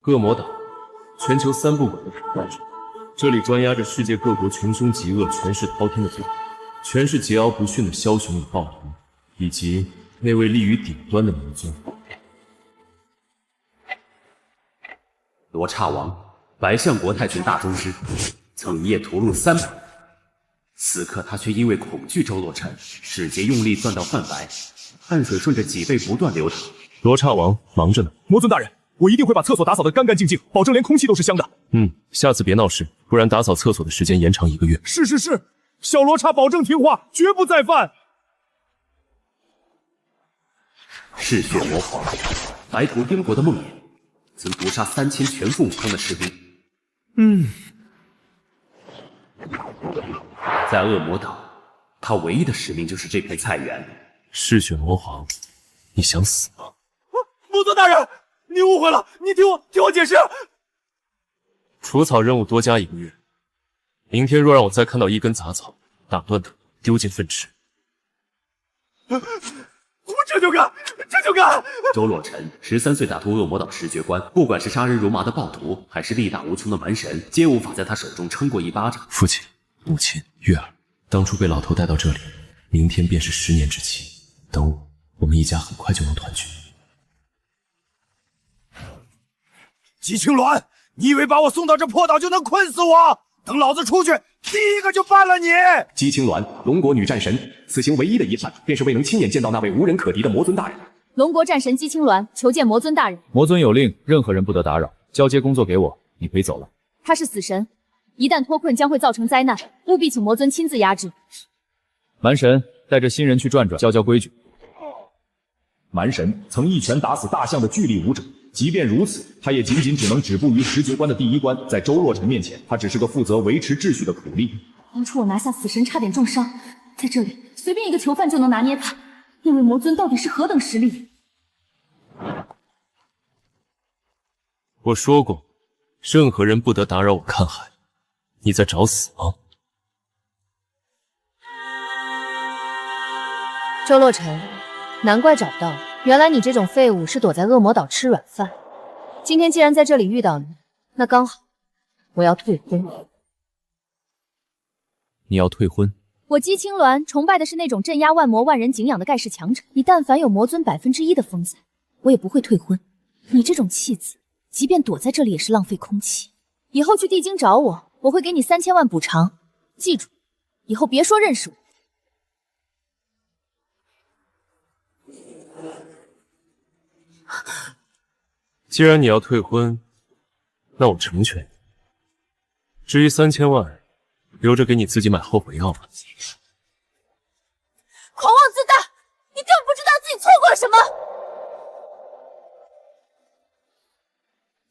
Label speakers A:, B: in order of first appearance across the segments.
A: 恶魔岛，全球3不管的统战者，这里关押着世界各国群凶极恶、权势滔天的罪犯，全是桀骜不驯的枭雄与暴徒，以及那位立于顶端的魔尊。
B: 罗刹王，白象国太群大宗师，曾一夜屠戮300人，此刻他却因为恐惧周洛尘，使节用力攥到泛白，汗水顺着脊背不断流淌。
A: 罗刹王忙着呢。
C: 魔尊大人，我一定会把厕所打扫得干干净净，保证连空气都是香的。
A: 下次别闹事，不然打扫厕所的时间延长1个月。
C: 是，小罗刹保证听话，绝不再犯。
B: 嗜血魔皇，白屠英国的梦魇，曾屠杀3000全副武装的士兵。在恶魔岛，他唯一的使命就是这片菜园。
A: 嗜血魔皇，你想死吗？
C: 魔尊大人，你误会了，你听我解释。
A: 除草任务多加1个月，明天若让我再看到一根杂草，打断它，丢进粪池。
C: 我这就干！
B: 周洛尘13岁打通恶魔岛10绝关，不管是杀人如麻的暴徒，还是力大无穷的蛮神，皆无法在他手中撑过1巴掌。
A: 父亲、母亲、月儿，当初被老头带到这里，明天便是10年之期。等我们一家很快就能团聚。
C: 姬青鸾，你以为把我送到这破岛就能困死我？等老子出去，第一个就办了你！
D: 姬青鸾，龙国女战神，此行唯一的遗憾，便是未能亲眼见到那位无人可敌的魔尊大人。
E: 龙国战神姬青鸾求见魔尊大人。
F: 魔尊有令，任何人不得打扰。交接工作给我，你可以走了。
E: 他是死神，一旦脱困将会造成灾难，务必请魔尊亲自压制。
F: 蛮神，带着新人去转转，教规矩。
C: 蛮神曾一拳打死大象的巨力武者，即便如此，他也仅只能止步于10绝关的第1关。在周洛尘面前，他只是个负责维持秩序的苦力。
E: 当初我拿下死神差点重伤，在这里随便一个囚犯就能拿捏他，那位魔尊到底是何等实力？
A: 我说过，任何人不得打扰我看海。你在找死吗？
E: 周洛尘，难怪找不到你，原来你这种废物是躲在恶魔岛吃软饭。今天既然在这里遇到你，那刚好，我要退婚。
F: 你要退婚？
E: 我姬青鸾崇拜的是那种镇压万魔万人敬仰的盖世强者，你但凡有魔尊1%的风采，我也不会退婚。你这种弃子，即便躲在这里也是浪费空气。以后去地京找我，我会给你3000万补偿。记住，以后别说认识我。
A: 既然你要退婚，那我成全你。至于3000万，留着给你自己买后悔药吧。
E: 狂妄自大，你根本不知道自己错过了什么。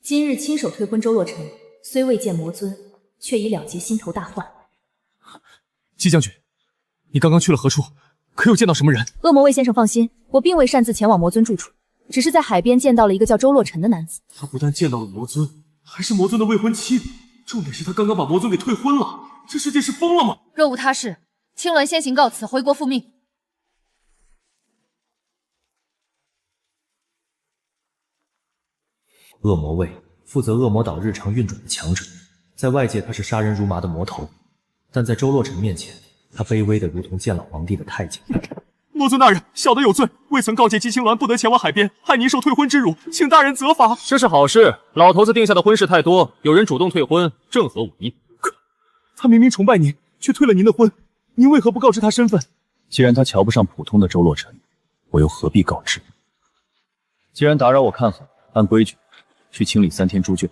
E: 今日亲手退婚周洛尘，虽未见魔尊，却已了结心头大患。
C: 姬将军，你刚刚去了何处？可有见到什么人？
E: 恶魔卫先生放心，我并未擅自前往魔尊住处，只是在海边见到了一个叫周洛尘的男子。
A: 他不但见到了魔尊，还是魔尊的未婚妻。重点是他刚刚把魔尊给退婚了。这世界是疯了吗？
E: 若无他事，青鸾先行告辞，回国复命。
F: 恶魔卫负责恶魔岛日常运转的强者，在外界他是杀人如麻的魔头，但在周洛尘面前，他卑微的如同见老皇帝的太监。
C: 魔尊大人，小的有罪，未曾告诫姬青鸾不得前往海边，害您受退婚之辱，请大人责罚。
F: 这是好事，老头子定下的婚事太多，有人主动退婚，正合我意。
C: 可他明明崇拜您，却退了您的婚，您为何不告知他身份？
F: 既然他瞧不上普通的周洛尘，我又何必告知？既然打扰我看海，按规矩去清理3天猪圈。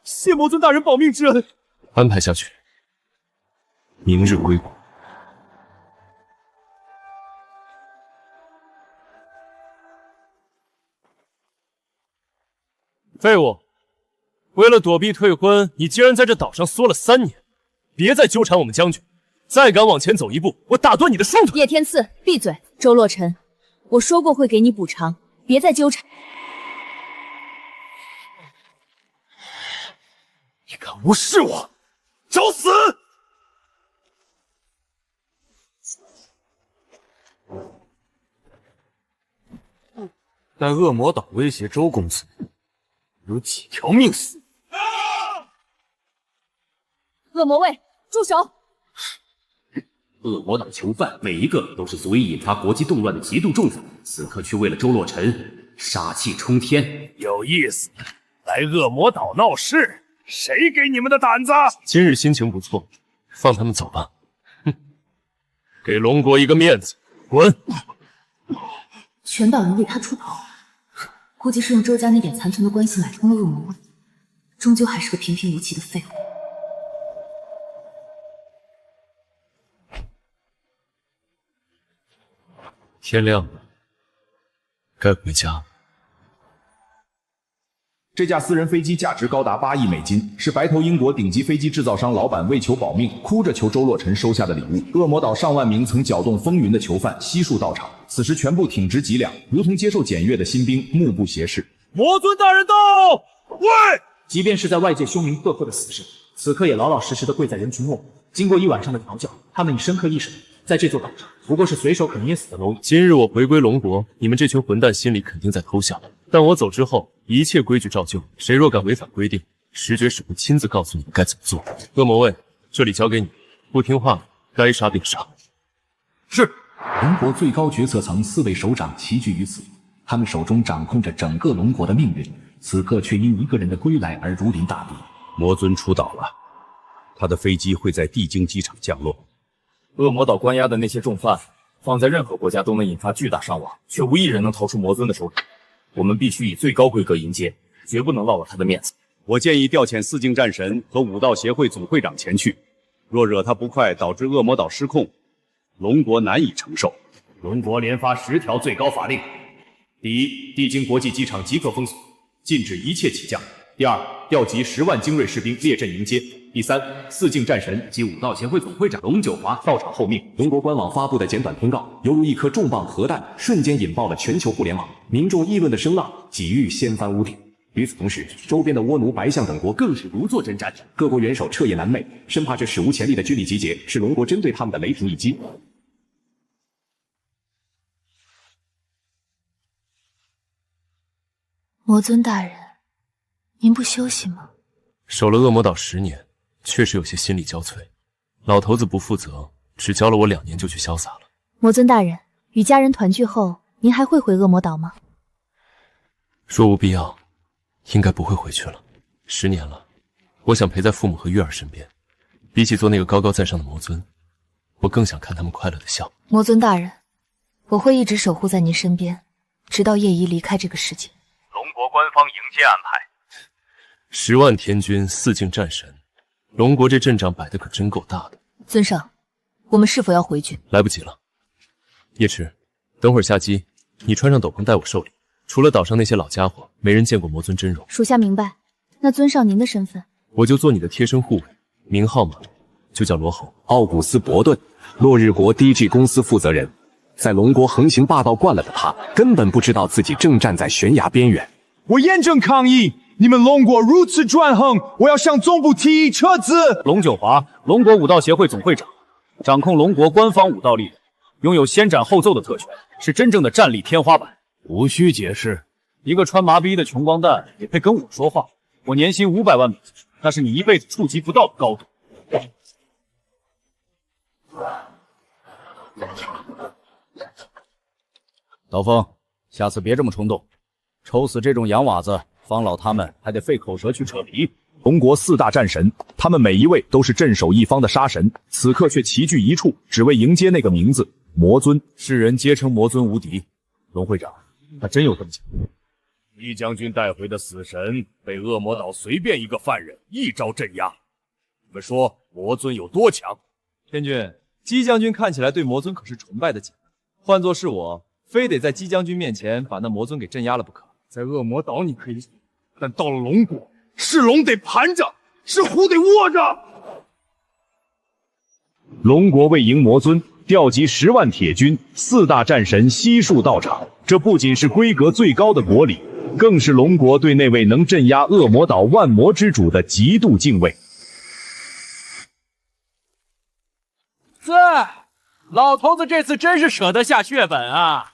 C: 谢魔尊大人保命之恩。
A: 安排下去，明日归国。废物！为了躲避退婚，你竟然在这岛上缩了3年！别再纠缠我们将军，再敢往前走一步，我打断你的双腿！
E: 叶天赐，闭嘴！周洛尘，我说过会给你补偿，别再纠缠。
C: 你敢无视我，找死！
A: 在恶魔岛威胁周公子，
G: 有几条命死。
E: 恶魔卫，住手！
B: 恶魔岛囚犯每一个都是足以引发国际动乱的极度重犯，此刻却为了周洛尘杀气冲天。
G: 有意思，来恶魔岛闹事，谁给你们的胆子？
A: 今日心情不错，放他们走吧。哼，给龙国一个面子，滚！
E: 全岛人为他出头，估计是用周家那点残存的关系买通了恶魔卫，终究还是个平平无奇的废物。
A: 天亮了，该回家。
C: 这架私人飞机价值高达8亿美金，是白头英国顶级飞机制造商老板为求保命，哭着求周洛尘收下的礼物。恶魔岛上万名曾搅动风云的囚犯悉数到场，此时全部挺直脊梁，如同接受检阅的新兵，目不斜视。
G: 魔尊大人到！喂！
H: 即便是在外界凶名赫赫的死士，此刻也老老实实的跪在人群末。经过一晚上的调教，他们已深刻意识到，在这座岛上不过是随手可捏死的蝼蚁。
A: 今日我回归龙国，你们这群混蛋心里肯定在偷笑。但我走之后，一切规矩照旧，谁若敢违反规定，石觉使会亲自告诉你们该怎么做。恶魔卫，这里交给你，不听话该杀便杀。
B: 是。
I: 龙国最高决策层4位首长齐聚于此，他们手中掌控着整个龙国的命运，此刻却因一个人的归来而如临大敌。
J: 魔尊出岛了，他的飞机会在地京机场降落。
G: 恶魔岛关押的那些重犯，放在任何国家都能引发巨大伤亡，却无一人能逃出魔尊的手掌。我们必须以最高规格迎接，绝不能落了他的面子。
J: 我建议调遣4境战神和武道协会总会长前去，若惹他不快，导致恶魔岛失控，龙国难以承受。
D: 龙国连发10条最高法令：第一，地京国际机场即刻封锁，禁止一切起降；第二，调集10万精锐士兵列阵迎接；第三，4境战神
B: 及武道协会总会长龙九华
D: 到场候命。龙国官网发布的简短通告，犹如一颗重磅核弹，瞬间引爆了全球互联网，民众议论的声浪几欲掀翻屋顶。与此同时，周边的倭奴、白象等国更是如坐针毡，各国元首彻夜难寐，生怕这史无前例的军力集结是龙国针对他们的雷霆一击。
E: 魔尊大人，您不休息吗？
A: 守了恶魔岛10年，确实有些心力交瘁。老头子不负责，只教了我2年就去潇洒了。
E: 魔尊大人，与家人团聚后，您还会回恶魔岛吗？
A: 若无必要，应该不会回去了。10年了，我想陪在父母和月儿身边。比起做那个高高在上的魔尊，我更想看他们快乐的笑。
E: 魔尊大人，我会一直守护在您身边，直到夜姨离开这个世界。
G: 龙国官方迎接安排。
A: 10万天军，4境战神，龙国这阵仗摆得可真够大的。
E: 尊上，我们是否要回去？
A: 来不及了。叶迟，等会儿下机，你穿上斗篷带我受礼。除了岛上那些老家伙，没人见过魔尊真容。
E: 属下明白。那尊上您的身份？
A: 我就做你的贴身护卫，名号嘛，就叫罗侯。
D: 奥古斯·伯顿，落日国 DG 公司负责人，在龙国横行霸道惯了的他，根本不知道自己正站在悬崖边缘。
K: 我严正抗议！你们龙国如此专横，我要向总部提议撤资。
G: 龙九华，龙国武道协会总会长，掌控龙国官方武道力量，拥有先斩后奏的特权，是真正的战力天花板。无需解释，一个穿麻逼的穷光蛋也配跟我说话？我年薪500万美金，那是你一辈子触及不到的高度。刀锋，下次别这么冲动，抽死这种洋娃子，方老他们还得费口舌去扯皮。
C: 龙国4大战神，他们每一位都是镇守一方的杀神，此刻却齐聚一处，只为迎接那个名字——魔尊。
G: 世人皆称魔尊无敌，龙会长，他真有这么强？
L: 一将军带回的死神被恶魔岛随便一个犯人一招镇压，你们说魔尊有多强？
M: 天君，姬将军看起来对魔尊可是崇拜的紧，换作是我，非得在姬将军面前把那魔尊给镇压了不可。
L: 在恶魔岛你可以，但到了龙国，是龙得盘着，是虎得卧着。
C: 龙国为迎魔尊，调集10万铁军，4大战神悉数到场。这不仅是规格最高的国礼，更是龙国对那位能镇压恶魔岛万魔之主的极度敬畏。
N: 老头子这次真是舍得下血本啊！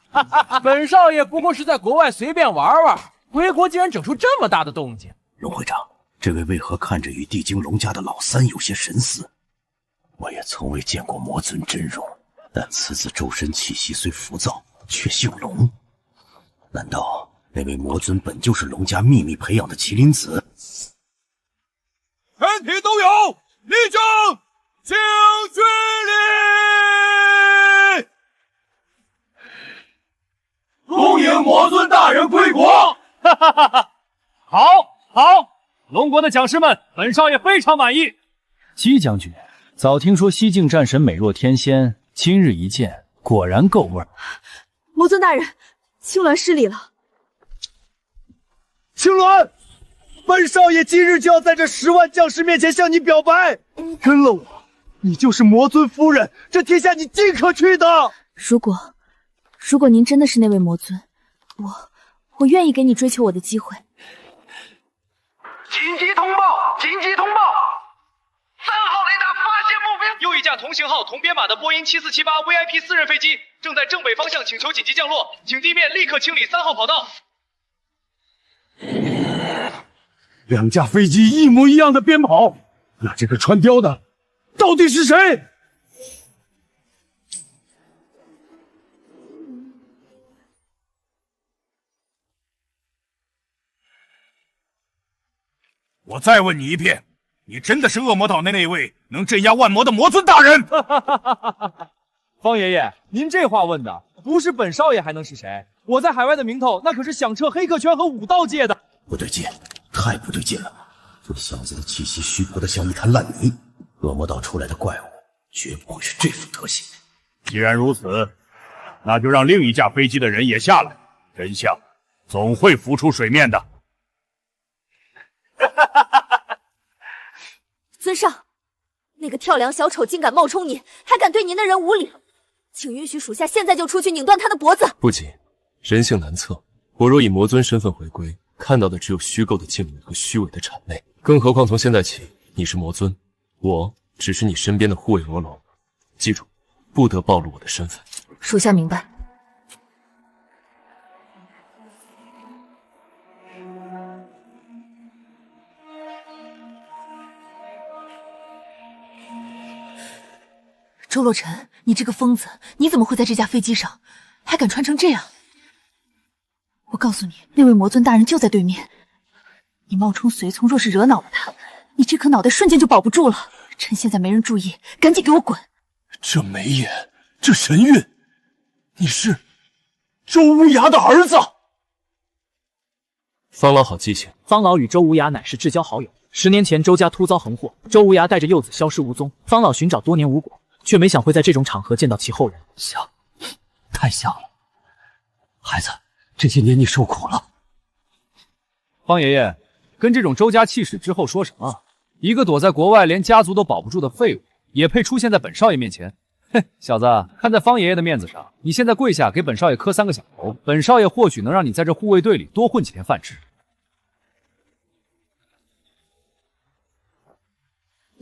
N: 本少爷不过是在国外随便玩玩，回国竟然整出这么大的动静。
O: 龙会长，这位为何看着与地精龙家的老三有些神似？我也从未见过魔尊真容，但此子周身气息虽浮躁，却姓龙。难道那位魔尊本就是龙家秘密培养的麒麟子？
L: 全体都有，立正，请军礼！
G: 恭迎魔尊大人归国！哈哈哈哈！好，好，龙国的讲师们，本少爷非常满意。
H: 姬将军，早听说西境战神美若天仙，今日一见，果然够味儿。
P: 魔尊大人，青鸾失礼了。
K: 青鸾，本少爷今日就要在这10万将士面前向你表白，跟了我，你就是魔尊夫人，这天下你尽可去的。
E: 如果您真的是那位魔尊，我愿意给你追求我的机会。
Q: 紧急通报！紧急通报！3号雷达发现目标，
G: 又一架同型号同编码的波音7478 VIP 私人飞机正在正北方向请求紧急降落，请地面立刻清理3号跑道。
K: 2架飞机一模一样的编跑，那这个穿貂的到底是谁？
L: 我再问你一遍，你真的是恶魔岛那位能镇压万魔的魔尊大人？
M: 方爷爷，您这话问的，不是本少爷还能是谁？我在海外的名头，那可是响彻黑客圈和武道界的。
O: 不对劲，太不对劲了！这小子的气息虚薄的像一滩烂泥，恶魔岛出来的怪物绝不会是这副德行。
L: 既然如此，那就让另一架飞机的人也下来，真相总会浮出水面的。
P: 尊上，那个跳梁小丑竟敢冒充您，还敢对您的人无礼，请允许属下现在就出去拧断他的脖子。
A: 不急，人性难测，我若以魔尊身份回归，看到的只有虚构的敬畏和虚伪的谄媚。更何况从现在起，你是魔尊，我只是你身边的护卫罗龙。记住，不得暴露我的身份。
E: 属下明白。周洛尘，你这个疯子，你怎么会在这架飞机上，还敢穿成这样？我告诉你，那位魔尊大人就在对面。你冒充随从，若是惹恼了他，你这颗脑袋瞬间就保不住了。趁现在没人注意，赶紧给我滚！
K: 这眉眼，这神韵，你是周无涯的儿子。
A: 方老好记性。
H: 方老与周无涯乃是至交好友。10年前周家突遭横祸，周无涯带着幼子消失无踪，方老寻找多年无果，却没想会在这种场合见到其后人。
O: 像，太像了。孩子，这些年你受苦了。
G: 方爷爷，跟这种周家气势之后说什么？一个躲在国外连家族都保不住的废物，也配出现在本少爷面前？嘿，小子，看在方爷爷的面子上，你现在跪下给本少爷磕3个响头，本少爷或许能让你在这护卫队里多混几天饭吃。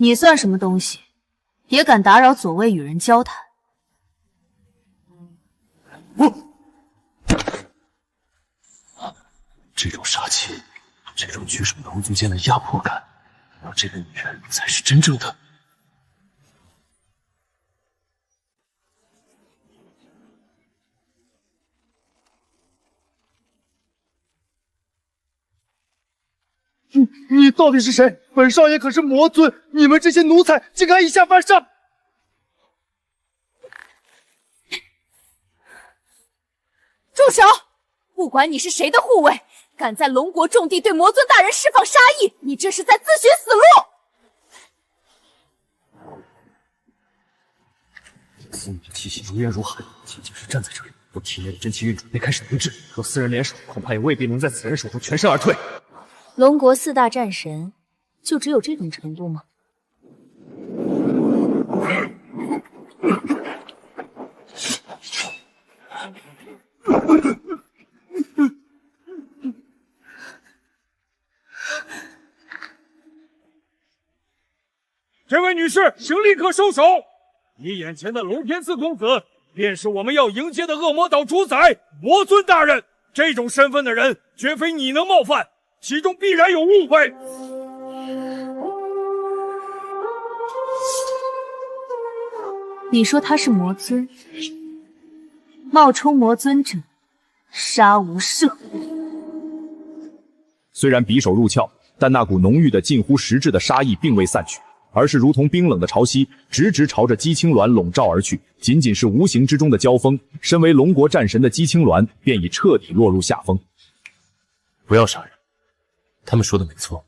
E: 你算什么东西，也敢打扰左卫与人交谈？
A: 这种杀气，这种举手投足间的压迫感，而这个女人才是真正的。
K: 你到底是谁？本少爷可是魔尊，你们这些奴才竟敢以下犯上！
P: 住手！不管你是谁的护卫，敢在龙国重地对魔尊大人释放杀意，你这是在自寻死
A: 路！父女的气息如烟如海，仅仅是站在这里，我体内的真气运转便开始凝滞。若4人联手，恐怕也未必能在此人手中全身而退。
E: 龙国4大战神，就只有这种程度吗？
L: 这位女士，请立刻收手！你眼前的龙天赐公子，便是我们要迎接的恶魔岛主宰魔尊大人。这种身份的人绝非你能冒犯，其中必然有误会。
E: 你说他是魔尊，冒充魔尊者，杀无赦。
C: 虽然匕首入鞘，但那股浓郁的近乎实质的杀意并未散去，而是如同冰冷的潮汐，直直朝着姬青鸾笼罩而去。仅仅是无形之中的交锋，身为龙国战神的姬青鸾便已彻底落入下风。
A: 不要杀人，他们说的没错，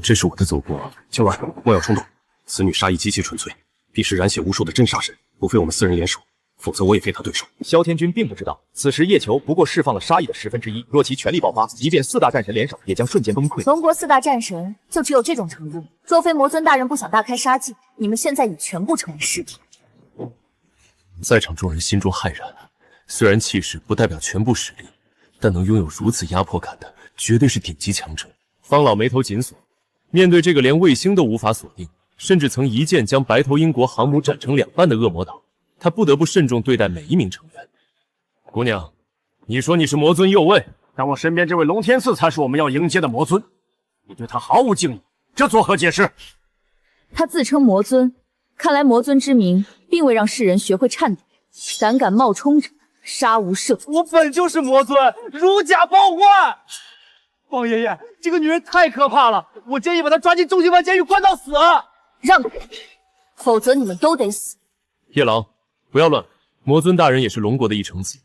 A: 这是我的走过。
D: 青鸾，莫要冲动，此女杀意极其纯粹，必是染血无数的真杀神，不非我们4人联手，否则我也非他对手。
H: 萧天君并不知道，此时叶球不过释放了杀意的1/10，若其全力爆发，即便4大战神联手，也将瞬间崩溃。
P: 龙国4大战神就只有这种程度，若非魔尊大人不想大开杀戒，你们现在已全部成为尸体。
A: 在场众人心中骇然，虽然气势不代表全部实力，但能拥有如此压迫感的，绝对是顶级强者。方老眉头紧锁，面对这个连卫星都无法锁定，甚至曾一剑将白头鹰国航母斩成2半的恶魔岛，他不得不慎重对待每一名成员。姑娘，你说你是魔尊右卫，
L: 但我身边这位龙天赐才是我们要迎接的魔尊，你对他毫无敬意，这作何解释？
E: 他自称魔尊，看来魔尊之名并未让世人学会颤抖，胆敢冒充者，杀无赦。
M: 我本就是魔尊，如假包换。方爷爷，这个女人太可怕了，我建议把她抓进中刑犯监狱关到死。
P: 让开，否则你们都得死。
A: 夜郎，不要乱。魔尊大人也是龙国的一成子，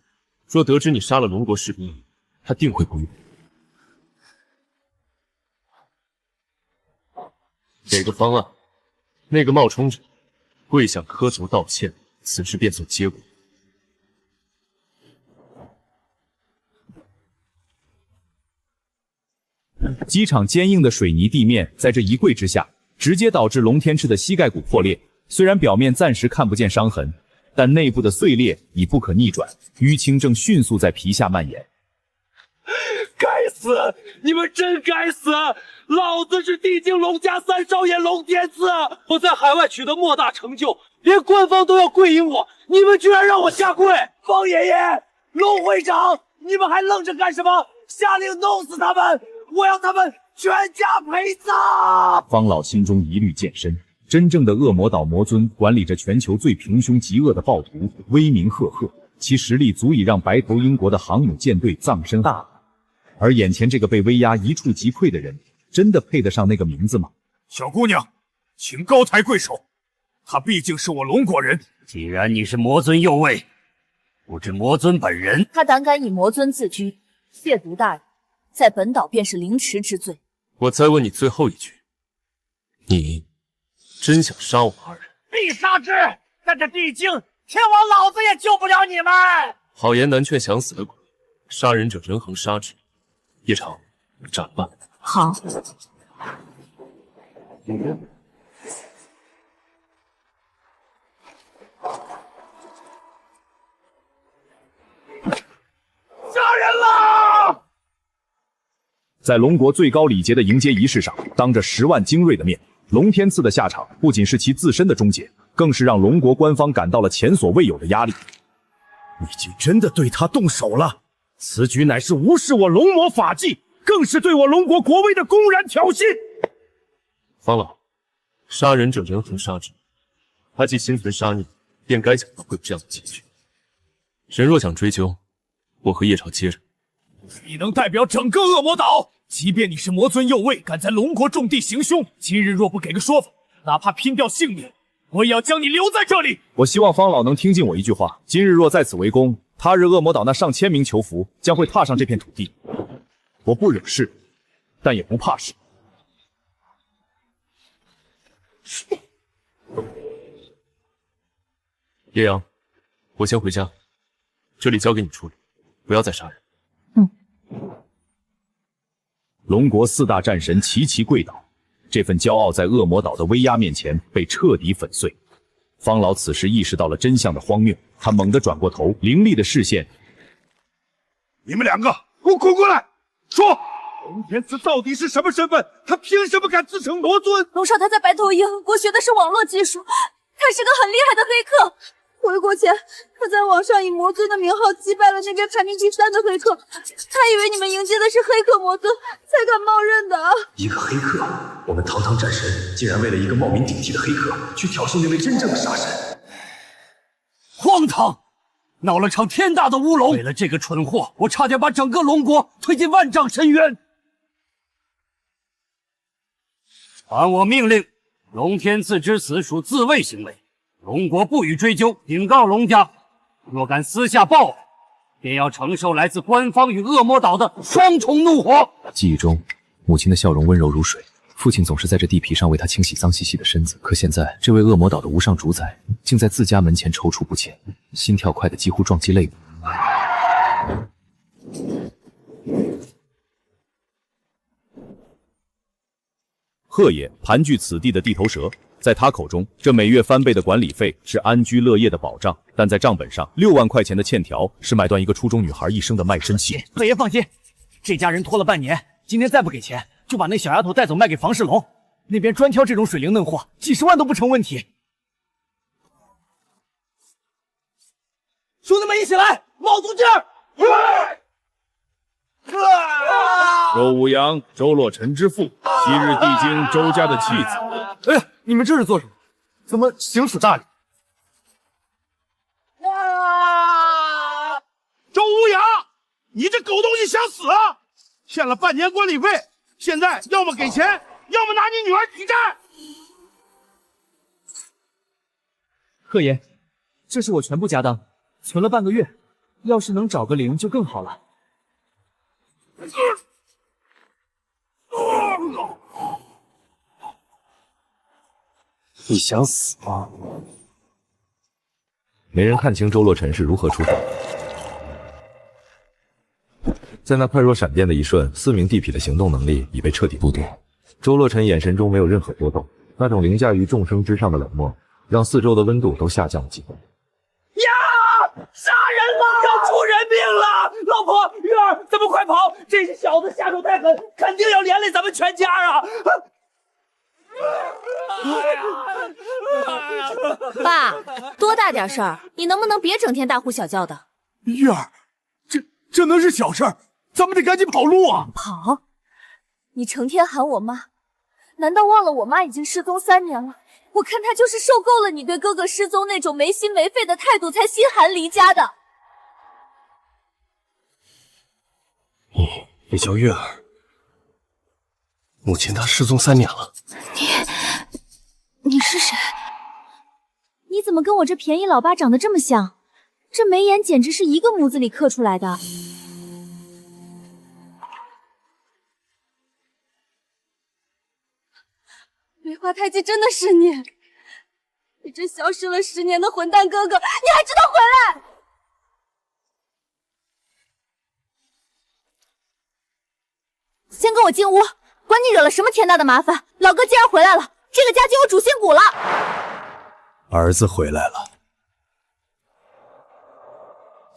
A: 若得知你杀了龙国士兵，他定会不悦。给个方案，那个冒充者跪下磕头道歉，此事便算结果。
C: 机场坚硬的水泥地面在这一跪之下，直接导致龙天赤的膝盖骨破裂。虽然表面暂时看不见伤痕，但内部的碎裂已不可逆转，淤青正迅速在皮下蔓延。
M: 该死！你们真该死！老子是地精龙家3少爷龙天赐，我在海外取得莫大成就，连官方都要跪迎我，你们居然让我下跪！方爷爷，龙会长，你们还愣着干什么？下令弄死他们！我要他们全家陪葬！
C: 方老心中疑虑渐深。真正的恶魔岛魔尊管理着全球最平凶极恶的暴徒，威名赫赫，其实力足以让白头鹰国的航母舰队葬身大海。而眼前这个被威压一触即溃的人，真的配得上那个名字吗？
L: 小姑娘，请高抬贵手，他毕竟是我龙国人。
B: 既然你是魔尊右卫，不知魔尊本人？
P: 他胆敢以魔尊自居，亵渎大人，在本岛便是凌迟之罪。
A: 我再问你最后一句，你真想杀我们2人？
L: 必杀之！但这地精天王老子也救不了你们！
A: 好言难劝想死的鬼，杀人者人恒杀之。叶朝，斩吧！
P: 好。
L: 杀人了！
C: 在龙国最高礼节的迎接仪式上，当着10万精锐的面，龙天赐的下场不仅是其自身的终结，更是让龙国官方感到了前所未有的压力。
L: 你竟真的对他动手了！此举乃是无视我龙魔法纪，更是对我龙国国威的公然挑衅！
A: 方老，杀人者人恒杀之，他既心存杀孽，便该想到会有这样的结局。人若想追究，我和叶朝接着。
L: 你能代表整个恶魔岛？即便你是魔尊右卫，敢在龙国重地行凶，今日若不给个说法，哪怕拼掉性命，我也要将你留在这里。
C: 我希望方老能听进我一句话，今日若在此围攻，他日恶魔岛那上千名囚俘将会踏上这片土地。我不惹事，但也不怕事。
A: 叶阳，我先回家，这里交给你处理，不要再杀人。
C: 龙国4大战神齐齐跪倒，这份骄傲在恶魔岛的威压面前被彻底粉碎。方老此时意识到了真相的荒谬，他猛地转过头，凌厉的视线：
L: 你们2个给我滚过来！说，龙天赐到底是什么身份？他凭什么敢自称魔尊？
P: 龙少他在白头鹰国学的是网络技术，他是个很厉害的黑客。回国前，他在网上以魔尊的名号击败了那边排名第3的黑客，他以为你们迎接的是黑客魔尊，才敢冒认的。
D: 一个黑客，我们堂堂战神竟然为了一个冒名顶替的黑客去挑衅那位真正的杀神，
L: 荒唐！闹了场天大的乌龙，为了这个蠢货，我差点把整个龙国推进万丈深渊。传我命令，龙天赐之死属自卫行为，龙国不予追究。警告龙家，若敢私下报复，便要承受来自官方与恶魔岛的双重怒火。
F: 记忆中，母亲的笑容温柔如水，父亲总是在这地皮上为她清洗脏兮兮的身子。可现在，这位恶魔岛的无上主宰竟在自家门前踌躇不前，心跳快得几乎撞击肋骨。
C: 鹤野盘踞此地的地头蛇，在他口中，这每月翻倍的管理费是安居乐业的保障，但在账本上，6万块钱的欠条是买断一个初中女孩一生的卖身契。
L: 鹤爷放心，这家人拖了半年，今天再不给钱，就把那小丫头带走卖给房世龙，那边专挑这种水灵嫩货，几十万都不成问题。兄弟们一起来，卯足劲儿！
J: 周无阳，周洛尘之父，昔日帝京周家的弃子。
K: 哎呀，你们这是做什么？怎么行使大礼？
R: 周无阳，你这狗东西想死啊！欠了半年管理费，现在要么给钱，要么拿你女儿抵债。
H: 鹤爷，这是我全部家当，存了半个月，要是能找个零就更好了。
A: 你想死吗？
C: 没人看清周洛尘是如何出手的。在那快若闪电的一瞬，4名地痞的行动能力已被彻底剥夺。周洛尘眼神中没有任何波动，那种凌驾于众生之上的冷漠，让四周的温度都下降了几分。
M: 呀！杀人了！要出人命了！老婆，玉儿，咱们快跑！这小子下手太狠，肯定要连累咱们全家啊！
E: 爸，多大点事儿，你能不能别整天大呼小叫的？
R: 玉儿，这能是小事儿？咱们得赶紧跑路啊！
P: 跑？你成天喊我妈，难道忘了我妈已经失踪3年了？我看她就是受够了你对哥哥失踪那种没心没肺的态度，才心寒离家的。
A: 你叫月儿，母亲她失踪3年了。
P: 你是谁？
E: 你怎么跟我这便宜老爸长得这么像？这眉眼简直是一个模子里刻出来的。
P: 梅花太姬真的是你？你这消失了10年的混蛋哥哥，你还知道回来？先跟我进屋，管你惹了什么天大的麻烦。老哥既然回来了，这个家就有主心骨了。
A: 儿子回来了，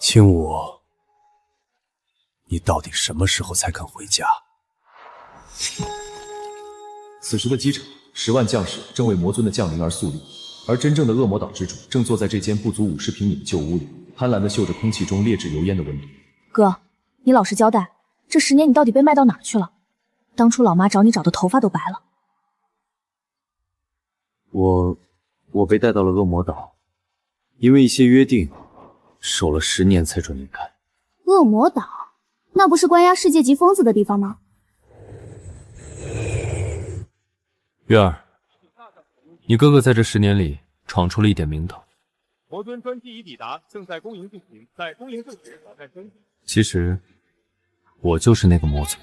A: 青武，你到底什么时候才肯回家？
F: 此时的机场，10万将士正为魔尊的降临而肃立，而真正的恶魔岛之主正坐在这间不足50平米的旧屋里，贪婪地嗅着空气中劣质油烟的温度。
E: 哥，你老实交代，这10年你到底被卖到哪儿去了？当初老妈找你找的头发都白了。
A: 我被带到了恶魔岛，因为一些约定，守了10年才准离开。
E: 恶魔岛，那不是关押世界级疯子的地方吗？
A: 月儿，你哥哥在这10年里闯出了一点名堂。
J: 魔尊专机已抵达，正在公营进行，在公营正时挑战升级。
A: 其实，我就是那个魔尊。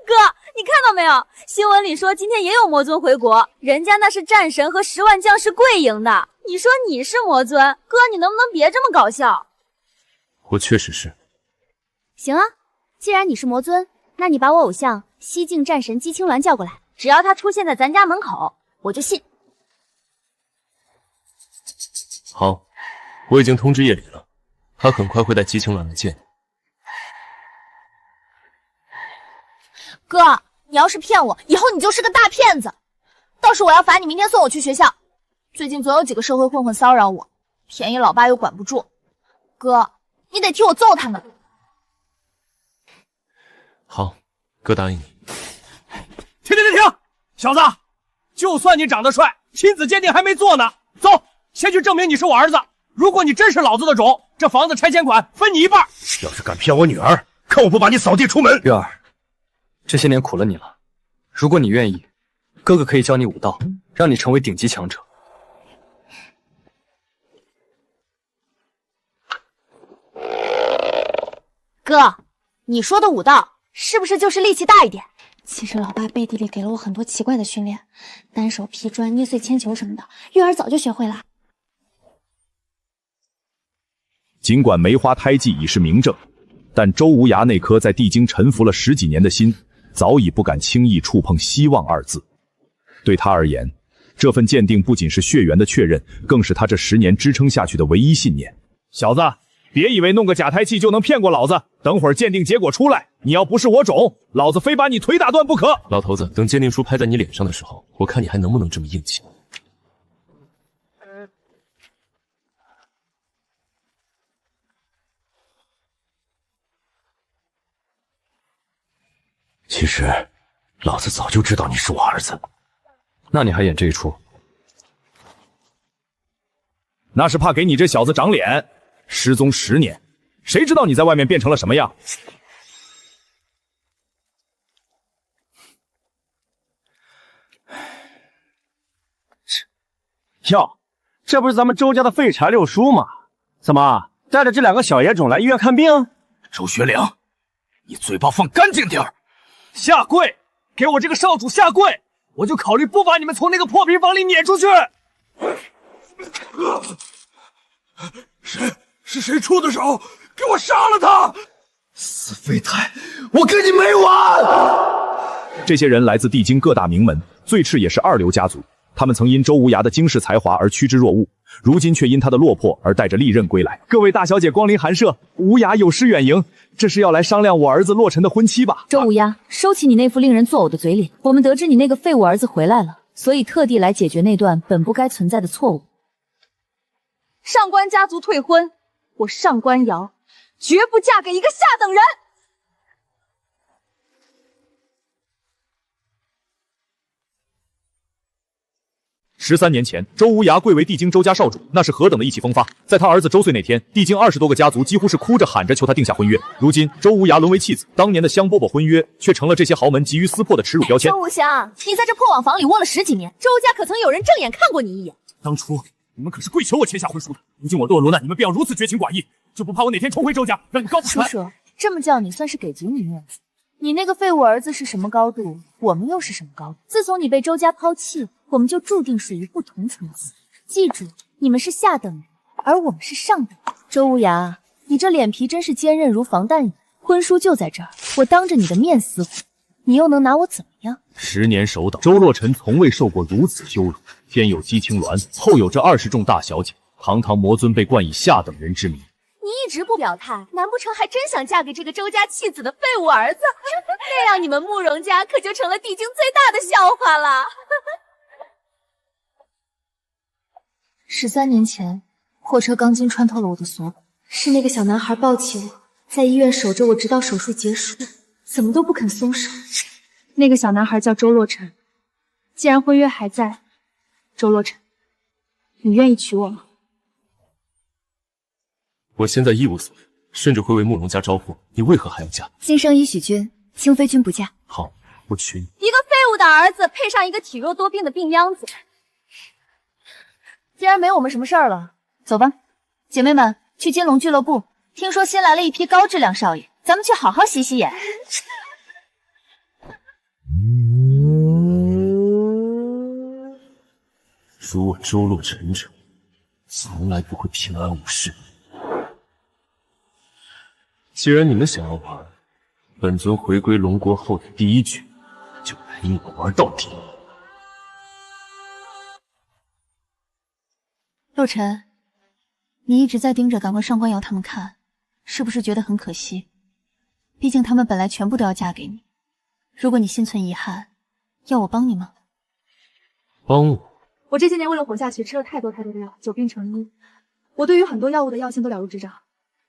P: 哥，你看到没有？新闻里说今天也有魔尊回国，人家那是战神和10万将士跪迎的。你说你是魔尊，哥你能不能别这么搞笑？
A: 我确实是。
E: 行啊，既然你是魔尊，那你把我偶像西境战神姬青鸾叫过来，只要他出现在咱家门口，我就信。
A: 好，我已经通知叶里了，他很快会带姬青鸾来见你。
P: 哥，你要是骗我，以后你就是个大骗子。到时我要罚你明天送我去学校。
E: 最近总有几个社会混混骚扰我，便宜老爸又管不住。哥，你得替我揍他们。
A: 好，哥答应你。
M: 停！小子，就算你长得帅，亲子鉴定还没做呢。走，先去证明你是我儿子。如果你真是老子的种，这房子拆迁款分你一半。
O: 要是敢骗我女儿，看我不把你扫地出门！
S: 月儿，这些年苦了你了。如果你愿意，哥哥可以教你武道，让你成为顶级强者。
E: 哥，你说的武道是不是就是力气大一点？
T: 其实老爸背地里给了我很多奇怪的训练，单手劈砖、捏碎铅球什么的，月儿早就学会了。
C: 尽管梅花胎记已是明证，但周无涯那颗在地京沉浮了10几年的心，早已不敢轻易触碰希望2字。对他而言，这份鉴定不仅是血缘的确认，更是他这10年支撑下去的唯一信念。
R: 小子，别以为弄个假胎气就能骗过老子，等会儿鉴定结果出来，你要不是我种，老子非把你腿打断不可。
A: 老头子，等鉴定书拍在你脸上的时候，我看你还能不能这么硬气。
O: 其实，老子早就知道你是我儿子。
S: 那你还演这一出？
R: 那是怕给你这小子长脸。失踪10年，谁知道你在外面变成了什么样？
K: 哟，这不是咱们周家的废柴六叔吗？怎么带着这2个小野种来医院看病？
O: 周学良，你嘴巴放干净点儿！
M: 下跪！给我这个少主下跪！我就考虑不把你们从那个破平房里撵出去。
O: 是谁出的手？给我杀了他！死废胎，我跟你没完！
C: 这些人来自地京各大名门，最赤也是2流家族。他们曾因周无涯的惊世才华而趋之若鹜，如今却因他的落魄而带着利刃归来。各位大小姐光临寒舍，无涯有失远迎，这是要来商量我儿子洛尘的婚期吧？
E: 周无涯，收起你那副令人作呕的嘴脸。我们得知你那个废物儿子回来了，所以特地来解决那段本不该存在的错误。
P: 上官家族退婚，我上官瑶绝不嫁给一个下等人。
C: 13年前，周无涯贵为地京周家少主，那是何等的意气风发！在他儿子周岁那天，地京20多个家族几乎是哭着喊着求他定下婚约。如今，周无涯沦为弃子，当年的香饽饽婚约却成了这些豪门急于撕破的耻辱标签。
E: 周无暇，你在这破瓦房里窝了10几年，周家可曾有人正眼看过你一眼？
R: 当初你们可是跪求我签下婚书的，如今我落了难，你们便要如此绝情寡义，就不怕我哪天重回周家，让你告不出来？
E: 叔叔，这么叫你算是给足你面子。你那个废物儿子是什么高度，我们又是什么高度？自从你被周家抛弃，我们就注定属于不同层次。记住，你们是下等人，而我们是上等人。周无涯，你这脸皮真是坚韧如防弹衣。婚书就在这儿，我当着你的面撕毁，你又能拿我怎么样
A: ？10年守党，周洛尘从未受过如此羞辱。先有姬青鸾，后有这20众大小姐，堂堂魔尊被冠以下等人之名。
P: 你一直不表态，难不成还真想嫁给这个周家弃子的废物儿子？那样你们慕容家可就成了地京最大的笑话了。
E: 13年前，货车钢筋穿透了我的锁骨，是那个小男孩抱起我，在医院守着我直到手术结束，怎么都不肯松手。
T: 那个小男孩叫周洛尘，既然婚约还在，周洛尘，你愿意娶我吗？
A: 我现在一无所有，甚至会为慕容家招祸，你为何还要嫁？
E: 今生已许君，清非君不嫁。
A: 好，我娶你。
P: 一个废物的儿子配上一个体弱多病的病秧子。
E: 既然没我们什么事儿了，走吧，姐妹们，去金龙俱乐部。听说新来了一批高质量少爷，咱们去好好洗洗眼。
A: 如我周洛尘者，从来不会平安无事。既然你们想要玩，本尊回归龙国后的第一局，就陪你们玩到底。
T: 洛尘，你一直在盯着赶快上官瑶他们看，是不是觉得很可惜？毕竟他们本来全部都要嫁给你，如果你心存遗憾，要我帮你吗？
A: 帮我？
U: 我这些年为了活下去，吃了太多的药，久病成医。我对于很多药物的药性都了如指掌。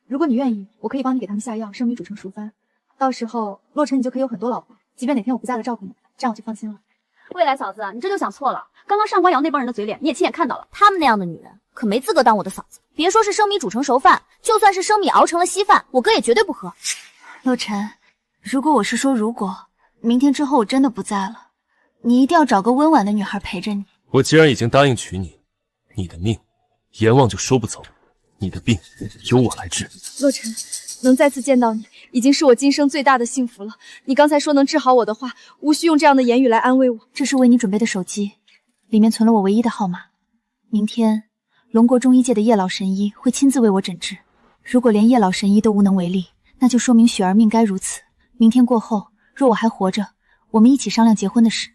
U: 如果你愿意，我可以帮你给他们下药，生米煮成熟饭。到时候洛尘你就可以有很多老婆，即便哪天我不在了照顾你，这样我就放心了。
P: 未来嫂子，你这就想错了。刚刚上官瑶那帮人的嘴脸，你也亲眼看到了，他们那样的女人可没资格当我的嫂子。别说是生米煮成熟饭，就算是生米熬成了稀饭，我哥也绝对不喝。
T: 洛尘，如果明天之后我真的不在了，你一定要找个温婉的女孩陪着你。
A: 我既然已经答应娶你，你的命阎王就收不走，你的病由我来治。
U: 洛尘，能再次见到你，已经是我今生最大的幸福了。你刚才说能治好我的话，无需用这样的言语来安慰我。
T: 这是为你准备的手机，里面存了我唯一的号码。明天，龙国中医界的叶老神医会亲自为我诊治。如果连叶老神医都无能为力，那就说明雪儿命该如此。明天过后，若我还活着，我们一起商量结婚的事。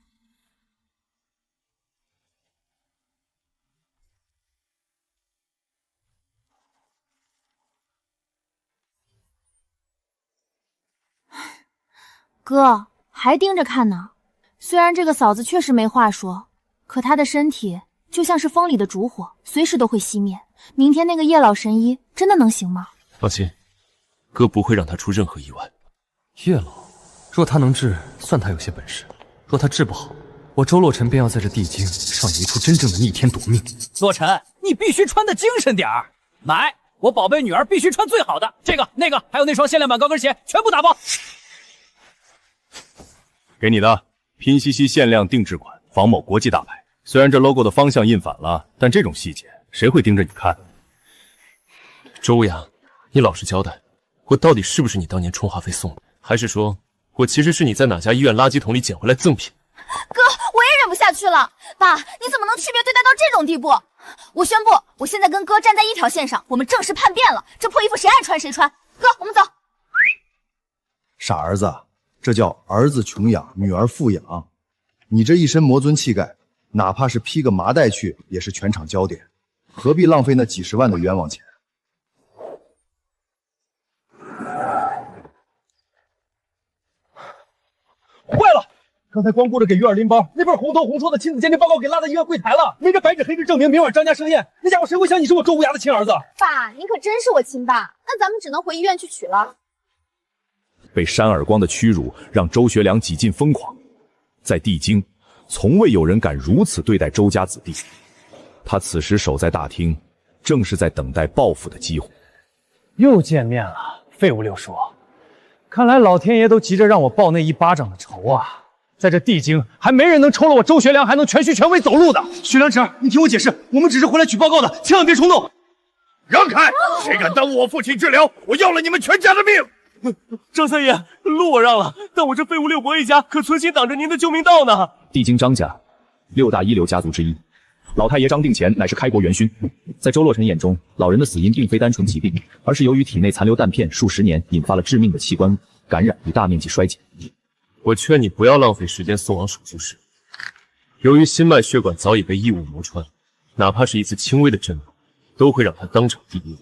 E: 哥，还盯着看呢。虽然这个嫂子确实没话说，可她的身体就像是风里的烛火，随时都会熄灭。明天那个叶老神医真的能行吗？
A: 放心，哥不会让他出任何意外。
S: 叶老，若他能治，算他有些本事；若他治不好，我周洛尘便要在这地京上演一出真正的逆天夺命。
G: 洛尘，你必须穿的精神点儿，买我宝贝女儿必须穿最好的，这个、那个，还有那双限量版高跟鞋，全部打包。
J: 给你的拼夕夕限量定制款，仿某国际大牌。虽然这 logo 的方向印反了，但这种细节谁会盯着你看？
A: 周无涯，你老实交代，我到底是不是你当年充话费送的，还是说我其实是你在哪家医院垃圾桶里捡回来赠品？
E: 哥，我也忍不下去了。爸，你怎么能区别对待到这种地步？我宣布，我现在跟哥站在一条线上，我们正式叛变了。这破衣服谁爱穿谁穿。哥，我们走。
K: 傻儿子，这叫儿子穷养，女儿富养。你这一身魔尊气概，哪怕是披个麻袋去，也是全场焦点，何必浪费那几十万的冤枉钱？
R: 坏了！刚才光顾着给鱼儿拎包，那份红头红戳的亲子鉴定报告给落在医院柜台了，没这白纸黑字证明明晚张家盛宴，那家伙谁会想你是我周无涯的亲儿子？
E: 爸，您可真是我亲爸，那咱们只能回医院去取了。
C: 被扇耳光的屈辱让周学良几近疯狂，在帝京，从未有人敢如此对待周家子弟。他此时守在大厅，正是在等待报复的机会。
H: 又见面了，废物六叔，看来老天爷都急着让我报那一巴掌的仇啊！在这帝京，还没人能抽了我周学良还能全虚全威走路的。
R: 学良侄儿，你听我解释，我们只是回来取报告的，千万别冲动。
Q: 让开！谁敢耽误我父亲治疗，我要了你们全家的命！
M: 张三爷，路我让了，但我这废物六伯一家可存心挡着您的救命道呢。
C: 帝京张家6大一流家族之一，老太爷张定乾乃是开国元勋。在周洛尘眼中，老人的死因并非单纯疾病，而是由于体内残留弹片数十年，引发了致命的器官感染与大面积衰竭。
A: 我劝你不要浪费时间送往手术室。由于心脉血管早已被异物磨穿，哪怕是一次轻微的震动，都会让他当场毙命。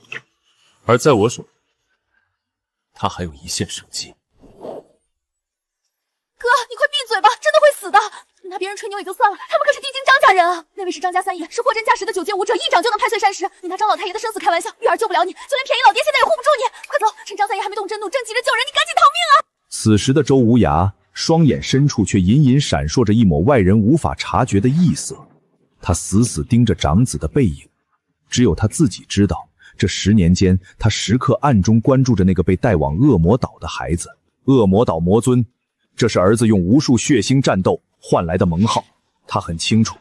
A: 而在我手中，他还有一线生机。
E: 哥，你快闭嘴吧，真的会死的！你拿别人吹牛也就算了，他们可是帝京张家人啊！那位是张家三爷，是货真价实的九阶武者，一掌就能拍碎山石。你拿张老太爷的生死开玩笑，玉儿救不了你，就连便宜老爹现在也护不住你。快走，趁张三爷还没动真怒，正急着救人，你赶紧逃命啊！
C: 此时的周无涯双眼深处却隐隐闪烁着一抹外人无法察觉的异色，他死死盯着长子的背影，只有他自己知道，这10年间，他时刻暗中关注着那个被带往恶魔岛的孩子。恶魔岛魔尊，这是儿子用无数血腥战斗换来的盟号。他很清楚，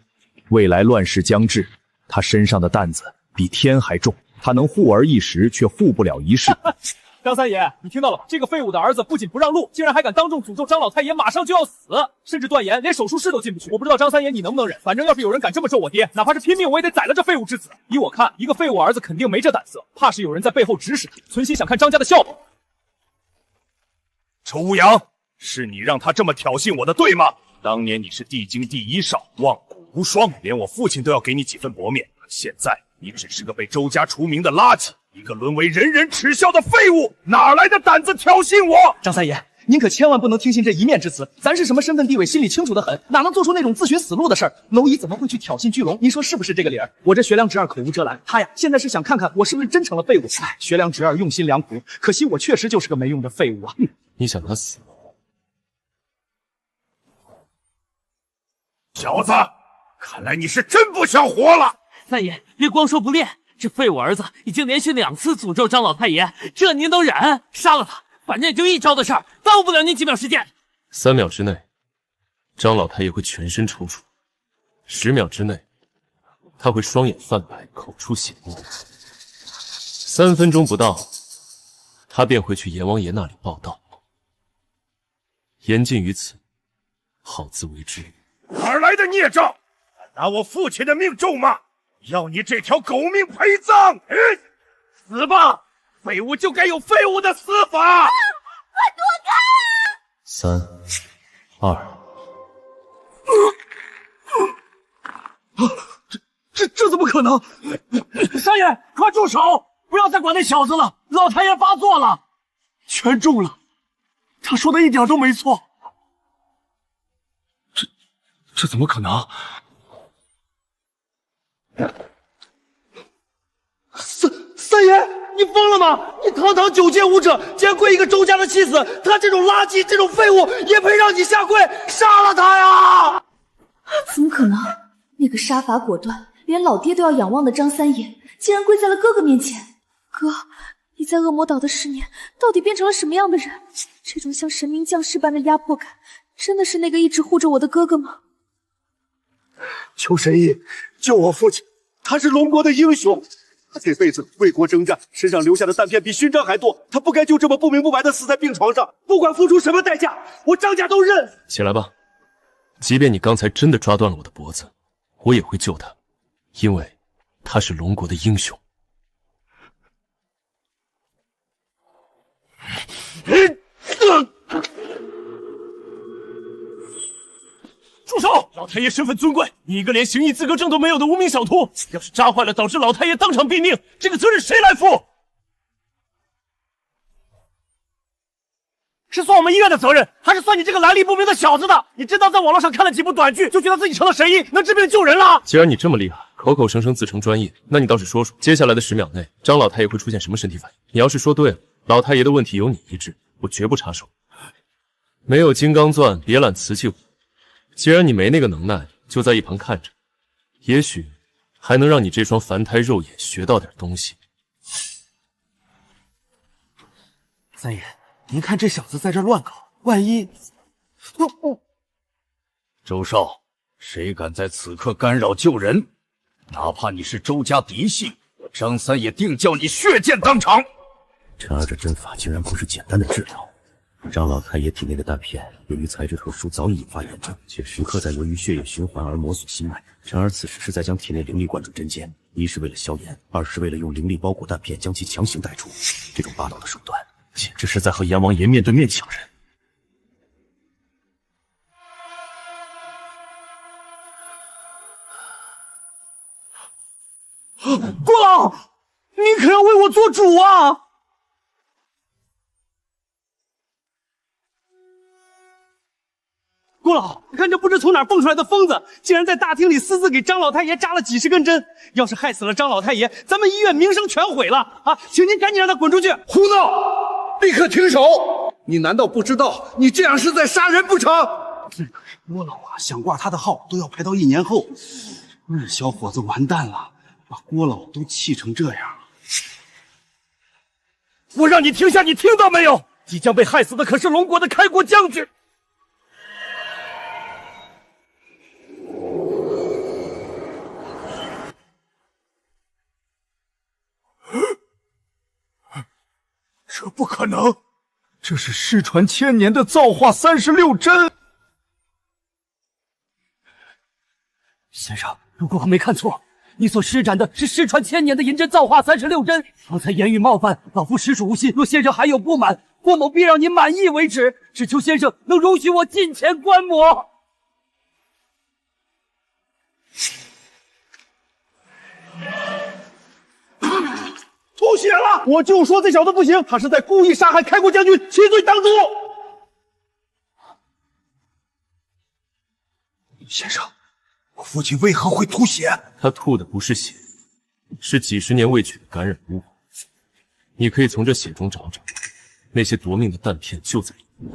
C: 未来乱世将至，他身上的担子比天还重，他能护儿一时，却护不了一世。
H: 张三爷，你听到了吧？这个废物的儿子不仅不让路，竟然还敢当众诅咒张老太爷马上就要死，甚至断言连手术室都进不去。我不知道张三爷你能不能忍，反正要是有人敢这么咒我爹，哪怕是拼命我也得宰了这废物之子。依我看，一个废物儿子肯定没这胆色，怕是有人在背后指使他，存心想看张家的笑话。
R: 周无阳，是你让他这么挑衅我的，对吗？当年你是帝京第一少，望古无双，连我父亲都要给你几分薄面，现在你只是个被周家除名的垃圾，一个沦为人人耻笑的废物，哪来的胆子挑衅我？
H: 张三爷，您可千万不能听信这一面之词。咱是什么身份地位，心里清楚的很，哪能做出那种自寻死路的事儿？蝼蚁怎么会去挑衅巨龙？您说是不是这个理儿？我这学良侄儿口无遮拦，他呀现在是想看看我是不是真成了废物。哎，学良侄儿用心良苦，可惜我确实就是个没用的废物啊！
A: 你想他死？
R: 小子，看来你是真不想活了。
M: 三爷，别光说不练，这废物儿子已经连续2次诅咒张老太爷，这您能忍？杀了他！反正也就1招的事儿，耽误不了您几秒时间。
A: 3秒之内，张老太爷会全身抽搐；10秒之内，他会双眼泛白，口出血沫；3分钟不到，他便会去阎王爷那里报道。言尽于此，好自为之。
R: 哪儿来的孽障？敢拿我父亲的命咒骂！要你这条狗命陪葬！死吧！废物就该有废物的死法！
P: 快躲开
F: 3、
H: 2，这怎么可能？
L: 三爷，快住手！不要再管那小子了，老太爷发作了，
H: 全中了。他说的一点都没错。这怎么可能？三爷，你疯了吗？你堂堂9届武者，竟然跪一个周家的妻子，他这种垃圾，这种废物，也配让你下跪？杀了他呀！
E: 怎么可能？那个杀伐果断，连老爹都要仰望的张三爷，竟然跪在了哥哥面前。哥，你在恶魔岛的10年，到底变成了什么样的人？这种像神明降世般的压迫感，真的是那个一直护着我的哥哥吗？
I: 求神医救我父亲，他是龙国的英雄，他这辈子为国征战，身上留下的弹片比勋章还多，他不该就这么不明不白的死在病床上，不管付出什么代价，我张家都认。
A: 起来吧，即便你刚才真的抓断了我的脖子，我也会救他，因为他是龙国的英雄。
R: 住手！老太爷身份尊贵，你一个连行医资格证都没有的无名小徒，要是扎坏了，导致老太爷当场毙命，这个责任谁来负？
L: 是算我们医院的责任，还是算你这个来历不明的小子的？你真当在网络上看了几部短剧，就觉得自己成了神医，能治病救人了？
A: 既然你这么厉害，口口声声自称专业，那你倒是说说，接下来的10秒内，张老太爷会出现什么身体反应？你要是说对了，老太爷的问题由你医治，我绝不插手。没有金刚钻，别揽瓷器活。既然你没那个能耐，就在一旁看着，也许还能让你这双凡胎肉眼学到点东西。
H: 三爷，您看这小子在这乱搞，万一……
O: 周少，谁敢在此刻干扰救人，哪怕你是周家嫡系，我张三也定叫你血溅当场。
V: 陈儿这针法竟然不是简单的治疗。张老太爷体内的弹片由于材质特殊，早已引发炎症，且时刻在由于血液循环而磨损心脉。陈儿此时是在将体内灵力灌注针尖，一是为了消炎，二是为了用灵力包裹弹片将其强行带出。这种霸道的手段，简直是在和阎王爷面对面抢人。
H: 郭老，你可要为我做主啊！郭老，你看这不知从哪蹦出来的疯子，竟然在大厅里私自给张老太爷扎了几10根针。要是害死了张老太爷，咱们医院名声全毁了啊！请您赶紧让他滚出去！
I: 胡闹！立刻停手！你难道不知道你这样是在杀人不成？
W: 这可是郭老啊，想挂他的号都要排到1年后。小伙子完蛋了，把郭老都气成这样。
R: 我让你停下，你听到没有？即将被害死的可是龙国的开国将军。
H: 这不可能，这是失传1000年的造化36针。
L: 先生，如果我没看错，你所施展的是失传1000年的银针造化36针。方才言语冒犯，老夫实属无心。若先生还有不满，郭某必让您满意为止。只求先生能容许我进前观摩。
H: 吐血了！我就说这小子不行，他是在故意杀害开国将军，其罪当诛。
R: 先生，我父亲为何会吐血？
A: 他吐的不是血，是几十年未取的感染物。你可以从这血中找找，那些夺命的弹片就在里面。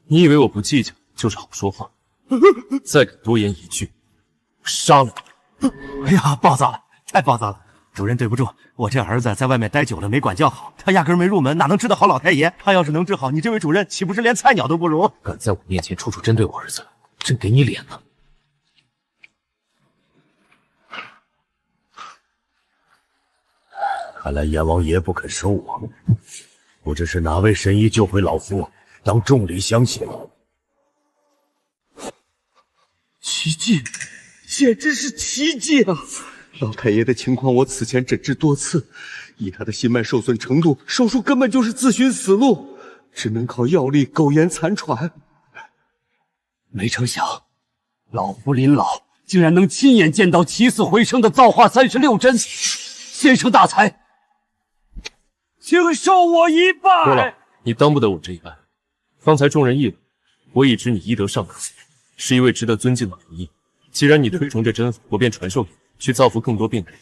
A: 你以为我不计较就是好说话？再敢多言一句，我杀了你！
W: 哎呀，暴躁了，太暴躁了！主人对不住，我这儿子在外面待久了没管教好，他压根没入门，哪能治得好老太爷？他要是能治好，你这位主任岂不是连菜鸟都不如？
F: 敢在我面前处处针对我儿子，真给你脸了！
O: 看来阎王爷不肯收我，不知是哪位神医救回老夫，当重礼相谢。
M: 奇迹，简直是奇迹啊！老太爷的情况我此前诊治多次，以他的心脉受损程度，手术根本就是自寻死路，只能靠药力苟延残喘。
L: 没成想，老夫临老竟然能亲眼见到起死回生的造化36针，先生大才，请受我一拜。
A: 多老，你当不得我这一拜。方才众人议论，我已知你医德尚可，是一位值得尊敬的名医。既然你推崇这针法，我便传授给你，去造福更多病人。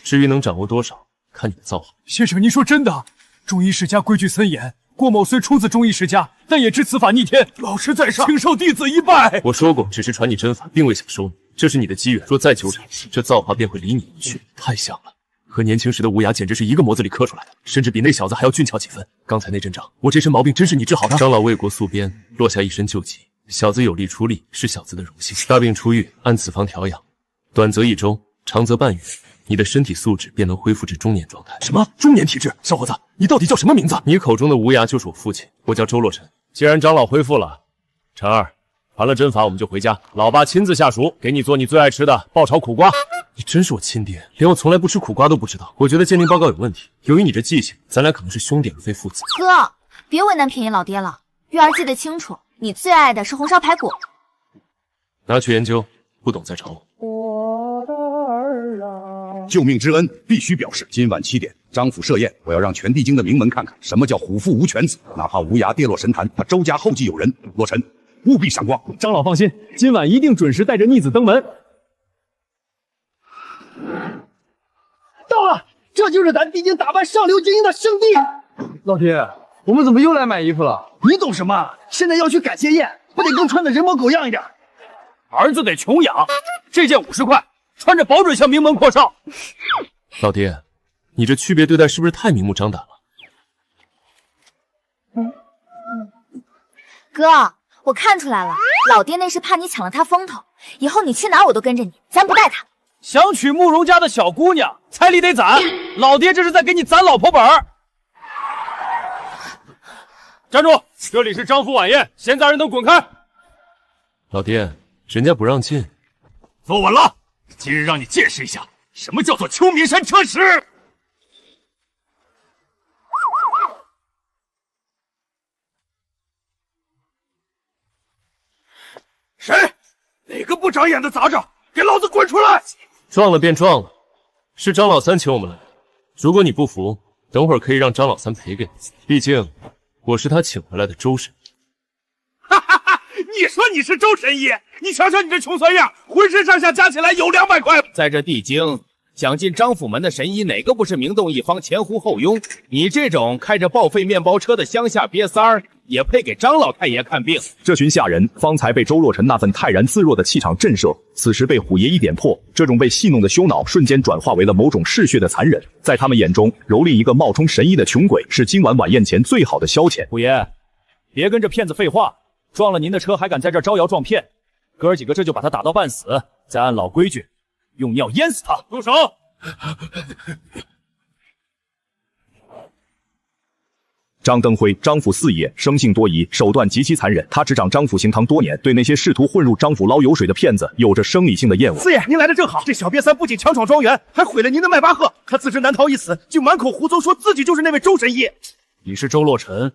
A: 至于能掌握多少，看你的造化。
H: 先生，您说真的？中医世家规矩森严，郭某虽出自中医世家，但也知此法逆天。
R: 老师在上，
H: 请受弟子一拜。
A: 我说过，只是传你针法，并未想收你。这是你的机缘，若再纠缠，这造化便会离你而去。太像了，和年轻时的无涯简直是一个模子里刻出来的，甚至比那小子还要俊俏几分。刚才那阵仗，我这身毛病真是你治好的。张老为国戍边，落下一身旧疾，小子有力出力，是小子的荣幸。大病初愈，按此方调养，短则1周，长则半月，你的身体素质便能恢复至中年状态。
H: 什么中年体质？小伙子，你到底叫什么名字？
A: 你口中的无涯就是我父亲，我叫周洛尘。既然张老恢复了，陈二，传了针法我们就回家，老爸亲自下厨，给你做你最爱吃的爆炒苦瓜。你真是我亲爹，连我从来不吃苦瓜都不知道。我觉得鉴定报告有问题，由于你这记性，咱俩可能是兄弟而非父子。
E: 哥，别为难便宜老爹了，月儿记得清楚，你最爱的是红烧排骨。
A: 拿去研究，不懂再找我。
C: 救命之恩必须表示。今晚7点，张府设宴，我要让全地京的名门看看什么叫虎父无犬子。哪怕无涯跌落神坛，他周家后继有人。洛尘，务必赏光。
H: 张老放心，今晚一定准时带着逆子登门。
M: 到了，这就是咱地京打败上流精英的圣地。
S: 老爹，我们怎么又来买衣服了？
M: 你懂什么？现在要去感谢宴，不得更穿的人模狗样一点？
G: 儿子得穷养，这件50块，穿着保准向名门阔少。
A: 老爹，你这区别对待是不是太明目张胆了？
E: 哥，我看出来了，老爹那是怕你抢了他风头，以后你去哪儿我都跟着你，咱不带他。
G: 想娶慕容家的小姑娘，彩礼得攒，老爹这是在给你攒老婆本儿。站住！这里是张府晚宴，闲杂人等滚开！
A: 老爹，人家不让进。
R: 坐稳了，今日让你见识一下什么叫做秋名山车迟。谁？哪个不长眼的杂种，给老子滚出来！
A: 撞了便撞了，是张老三请我们来的。如果你不服，等会儿可以让张老三赔给你，毕竟我是他请回来的周神。
R: 哈哈哈！你说你是周神医，你瞧瞧你这穷酸样，浑身上下加起来有200块。
B: 在这地京，想进张府门的神医，哪个不是名动一方、前呼后拥？你这种开着报废面包车的乡下瘪三儿，也配给张老太爷看病？
C: 这群下人方才被周洛尘那份泰然自若的气场震慑，此时被虎爷一点破，这种被戏弄的羞恼瞬间转化为了某种嗜血的残忍。在他们眼中，蹂躏一个冒充神医的穷鬼是今晚晚宴前最好的消遣。
G: 虎爷，别跟这骗子废话，撞了您的车还敢在这儿招摇撞骗，哥儿几个这就把他打到半死，再按老规矩用尿淹死他。住手！
C: 张登辉，张府四爷，生性多疑，手段极其残忍。他执掌张府行堂多年，对那些试图混入张府捞油水的骗子有着生理性的厌恶。
M: 四爷，您来的正好。这小瘪三不仅强闯庄园，还毁了您的迈巴赫。他自知难逃一死，就满口胡诌说自己就是那位周神医。
G: 你是周洛尘，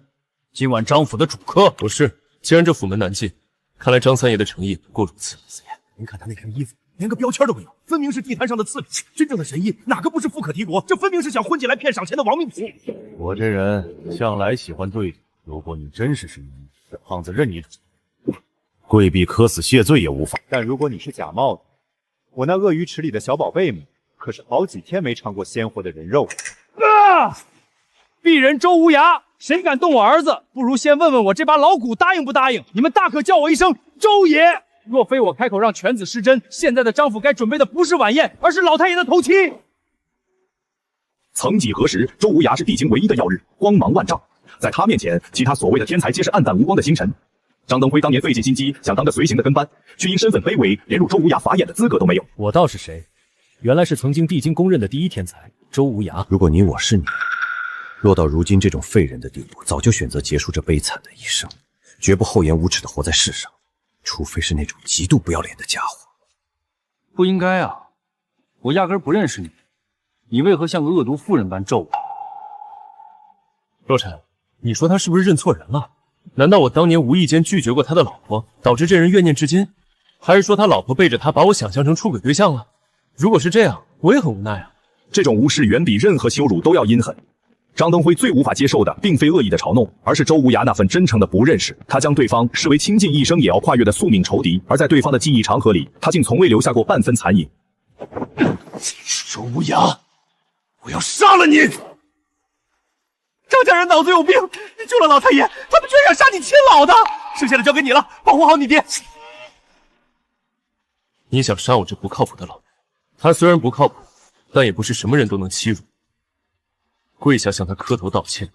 G: 今晚张府的主客。
A: 不是，既然这府门难进，看来张三爷的诚意不过如此。
M: 四爷，您看他那身衣服，连个标签都没有，分明是地摊上的次品。真正的神医哪个不是富可敌国？这分明是想混进来骗赏钱的亡命徒。
G: 我这人向来喜欢对赌，如果你真是神医，这胖子任你赌。
V: 跪币磕死谢罪也无妨。
D: 但如果你是假冒的，我那鳄鱼池里的小宝贝们可是好几天没尝过鲜活的人肉。
H: 鄙人周无涯，谁敢动我儿子，不如先问问我这把老骨答应不答应？你们大可叫我一声周爷。若非我开口让犬子失真，现在的张府该准备的不是晚宴，而是老太爷的头七。
C: 曾几何时，周无涯是帝京唯一的要日，光芒万丈。在他面前，其他所谓的天才皆是暗淡无光的星辰。张登辉当年费尽心机想当个随行的跟班，却因身份卑微，连入周无涯法眼的资格都没有。
G: 我道是谁？原来是曾经帝京公认的第一天才周无涯。
V: 如果你我是你，落到如今这种废人的地步，早就选择结束这悲惨的一生，绝不厚颜无耻的活在世上，除非是那种极度不要脸的家伙。
G: 不应该啊，我压根不认识你，你为何像个恶毒妇人般咒我？
A: 若尘，你说他是不是认错人了？难道我当年无意间拒绝过他的老婆，导致这人怨念至今？还是说他老婆背着他把我想象成出轨对象了？如果是这样，我也很无奈啊。
C: 这种无视远比任何羞辱都要阴狠。张登辉最无法接受的，并非恶意的嘲弄，而是周无涯那份真诚的不认识。他将对方视为倾尽一生也要跨越的宿命仇敌，而在对方的记忆长河里，他竟从未留下过半分残影。
R: 周无涯，我要杀了你！
H: 张家人脑子有病，你救了老太爷，他们居然想杀你亲老的，剩下的交给你了，保护好你爹。
A: 你想杀我这不靠谱的老婆？他虽然不靠谱，但也不是什么人都能欺辱。跪下向他磕头道歉，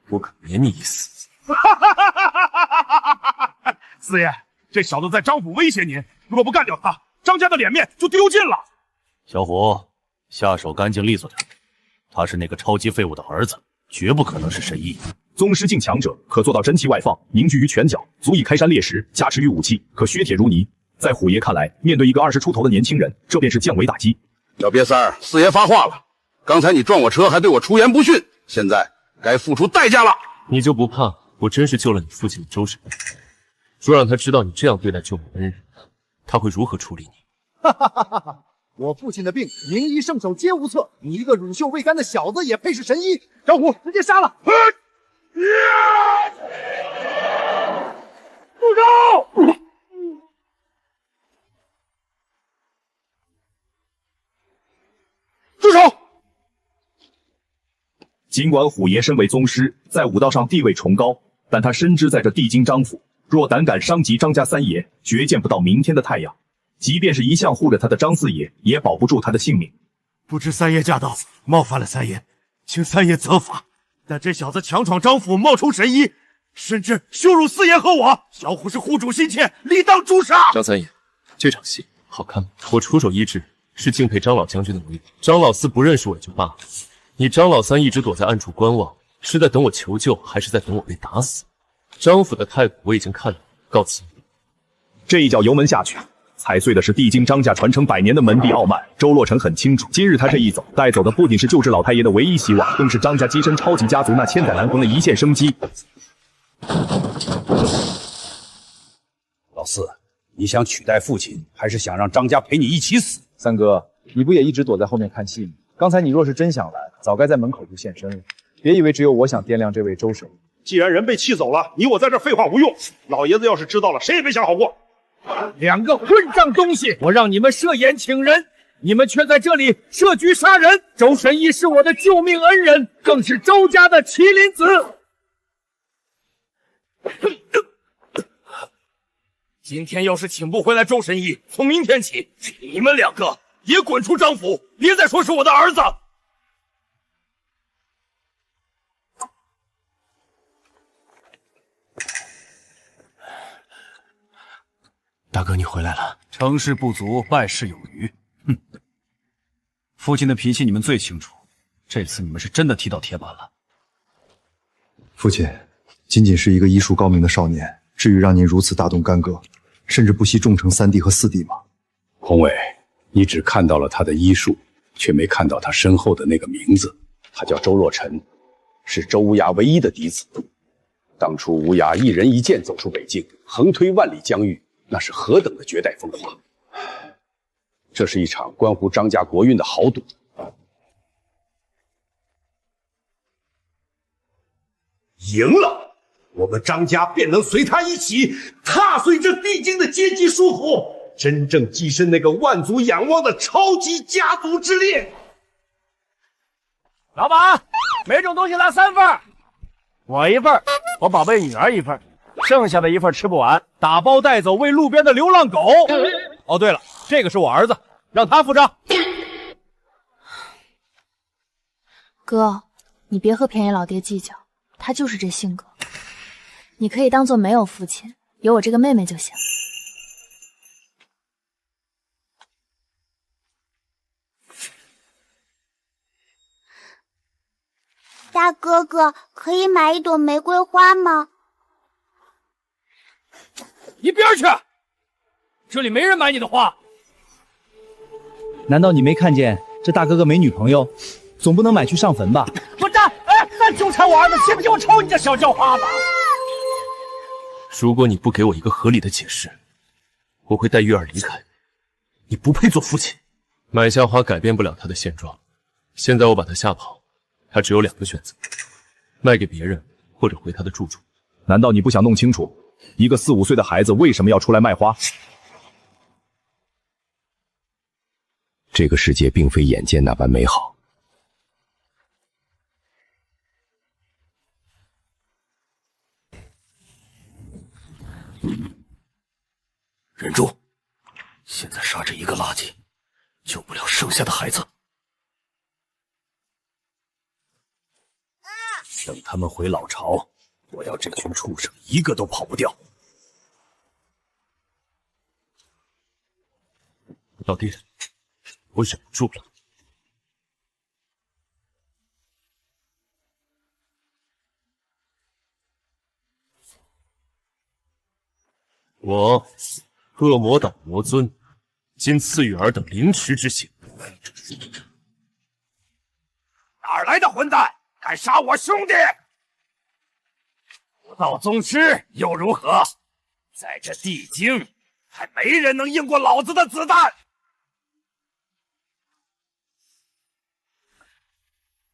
A: 我可免你一死。
R: 四爷，这小子在张府威胁您，如果不干掉他，张家的脸面就丢尽了。
V: 小虎，下手干净利索点，他是那个超级废物的儿子，绝不可能是神医。
C: 宗师境强者可做到真气外放，凝聚于拳脚，足以开山裂石，加持于武器，可削铁如泥。在虎爷看来，面对一个20出头的年轻人，这便是降维打击。
N: 小瘪三儿，四爷发话了，刚才你撞我车，还对我出言不逊，现在该付出代价了。
A: 你就不怕我真是救了你父亲的周神？说让他知道你这样对待救命恩人，他会如何处理你？
K: 我父亲的病，名医圣手皆无策，你一个乳臭未干的小子也配是神医？
H: 张虎，直接杀了！
R: 住手！
C: 住手！尽管虎爷身为宗师，在武道上地位崇高，但他深知在这帝京张府，若胆敢伤及张家三爷，绝见不到明天的太阳。即便是一向护着他的张四爷，也保不住他的性命。
R: 不知三爷驾到，冒犯了三爷，请三爷责罚。但这小子强闯张府，冒充神医，甚至羞辱四爷和我，小虎是护主心切，理当诛杀。
A: 张三爷，这场戏好看吗？我出手医治，是敬佩张老将军的威力。张老四不认识我也就罢了，你张老三一直躲在暗处观望，是在等我求救，还是在等我被打死？张府的太骨我已经看了，告辞。
C: 这一脚油门下去，踩碎的是帝京张家传承100年的门第傲慢。周洛尘很清楚，今日他这一走，带走的不仅是救治老太爷的唯一希望，更是张家跻身超级家族那千载难逢的一线生机。
J: 老四，你想取代父亲，还是想让张家陪你一起死？
D: 三哥，你不也一直躲在后面看戏吗？刚才你若是真想来，早该在门口就现身了。别以为只有我想掂量这位周神。
R: 既然人被气走了，你我在这废话无用。老爷子要是知道了，谁也别想好过。
H: 两个混账东西，我让你们设宴请人，你们却在这里设局杀人。周神医是我的救命恩人，更是周家的麒麟子。
R: 今天要是请不回来周神医，从明天起，你们两个也滚出张府，别再说是我的儿子。
G: 大哥，你回来了。成事不足，败事有余。哼，父亲的脾气你们最清楚，这次你们是真的踢到铁板了。
K: 父亲，仅仅是一个医术高明的少年，至于让您如此大动干戈，甚至不惜重惩3弟和4弟吗？
J: 宏伟，你只看到了他的医术，却没看到他身后的那个名字。他叫周若尘，是周无涯唯一的嫡子。当初无涯一人一剑走出北境，横推万里疆域，那是何等的绝代风华！这是一场关乎张家国运的豪赌。
R: 赢了，我们张家便能随他一起踏碎这帝京的阶级束缚，真正跻身那个万族仰望的超级家族之列。
H: 老板，每种东西来3份，我1份，我宝贝女儿1份，剩下的1份吃不完，打包带走喂路边的流浪狗。哦，对了，这个是我儿子，让他付账。
E: 哥，你别和便宜老爹计较，他就是这性格。你可以当做没有父亲，有我这个妹妹就行。
Q: 大哥哥，可以买1朵玫瑰花吗？
H: 一边去！这里没人买你的花。
D: 难道你没看见这大哥哥没女朋友，总不能买去上坟吧？
H: 混蛋！哎，再纠缠我儿子，信不信我抽你这小叫花子？
A: 如果你不给我一个合理的解释，我会带月儿离开。你不配做父亲。买下花改变不了他的现状，现在我把他吓跑，他只有2个选择：卖给别人，或者回他的住处。
C: 难道你不想弄清楚，一个4、5岁的孩子为什么要出来卖花？
J: 这个世界并非眼见那般美好。
O: 忍住！现在杀这一个垃圾，救不了剩下的孩子。等他们回老巢，我要这群畜生一个都跑不掉。
A: 老爹，我忍不住了。我恶魔岛魔尊，今赐予尔等凌迟之刑。
R: 哪来的混蛋，敢杀我兄弟？
O: 不到宗师又如何？在这帝京，还没人能应过老子的子弹！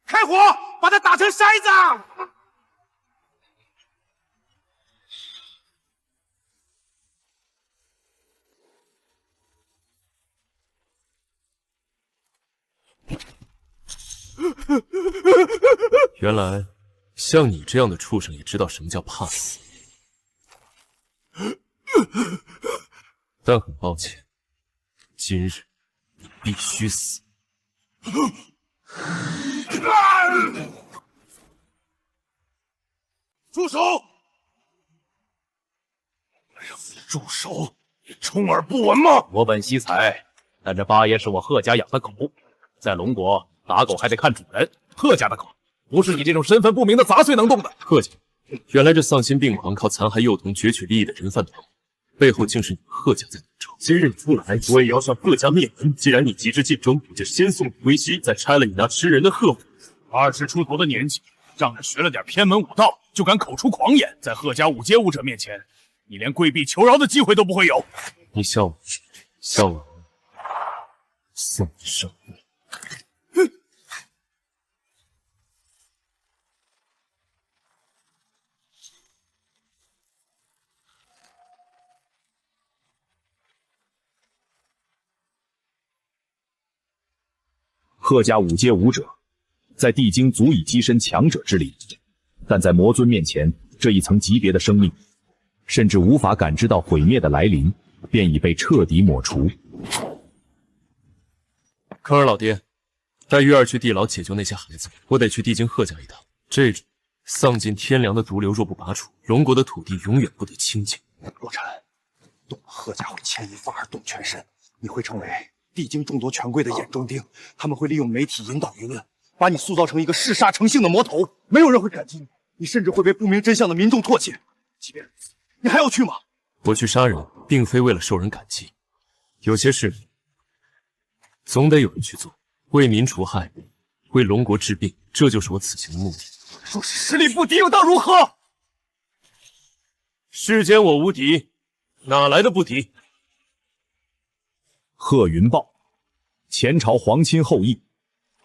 R: 开火，把他打成筛子！
A: 原来，像你这样的畜生也知道什么叫怕死。但很抱歉，今日你必须死。
R: 住手！让你住手！你充耳不闻吗？
G: 我本惜才，但这八爷是我贺家养的狗，在龙国打狗还得看主人。贺家的狗不是你这种身份不明的杂碎能动的。
A: 贺家，原来这丧心病狂、靠残害幼童攫取利益的人贩头，背后竟是你们贺家在弄仇。今日你出来，我也要向贺家灭门。既然你极致尽忠，我就先送你归西，再拆了你那吃人的贺府。
H: 20出头的年纪，仗着学了点偏门武道，就敢口出狂言，在贺家五阶武者面前，你连跪地求饶的机会都不会有。
A: 你笑我，笑我，送你上路。
C: 贺家5阶武者，在帝京足以跻身强者之列，但在魔尊面前，这一层级别的生命，甚至无法感知到毁灭的来临，便已被彻底抹除。
A: 科尔老爹，带月儿去地牢解救那些孩子，我得去帝京贺家一趟。这种丧尽天良的毒瘤若不拔除，龙国的土地永远不得清净。
I: 洛尘，动了贺家会牵一发而动全身，你会成为帝京众多权贵的眼中钉，他们会利用媒体引导舆论，把你塑造成一个嗜杀成性的魔头，没有人会感激你，你甚至会被不明真相的民众唾弃。即便如此，你还要去吗？
A: 我去杀人，并非为了受人感激，有些事总得有人去做，为民除害，为龙国治病，这就是我此行的目的。
R: 若是实力不敌，又当如何？
A: 世间我无敌，哪来的不敌？
C: 贺云豹，前朝皇亲后裔，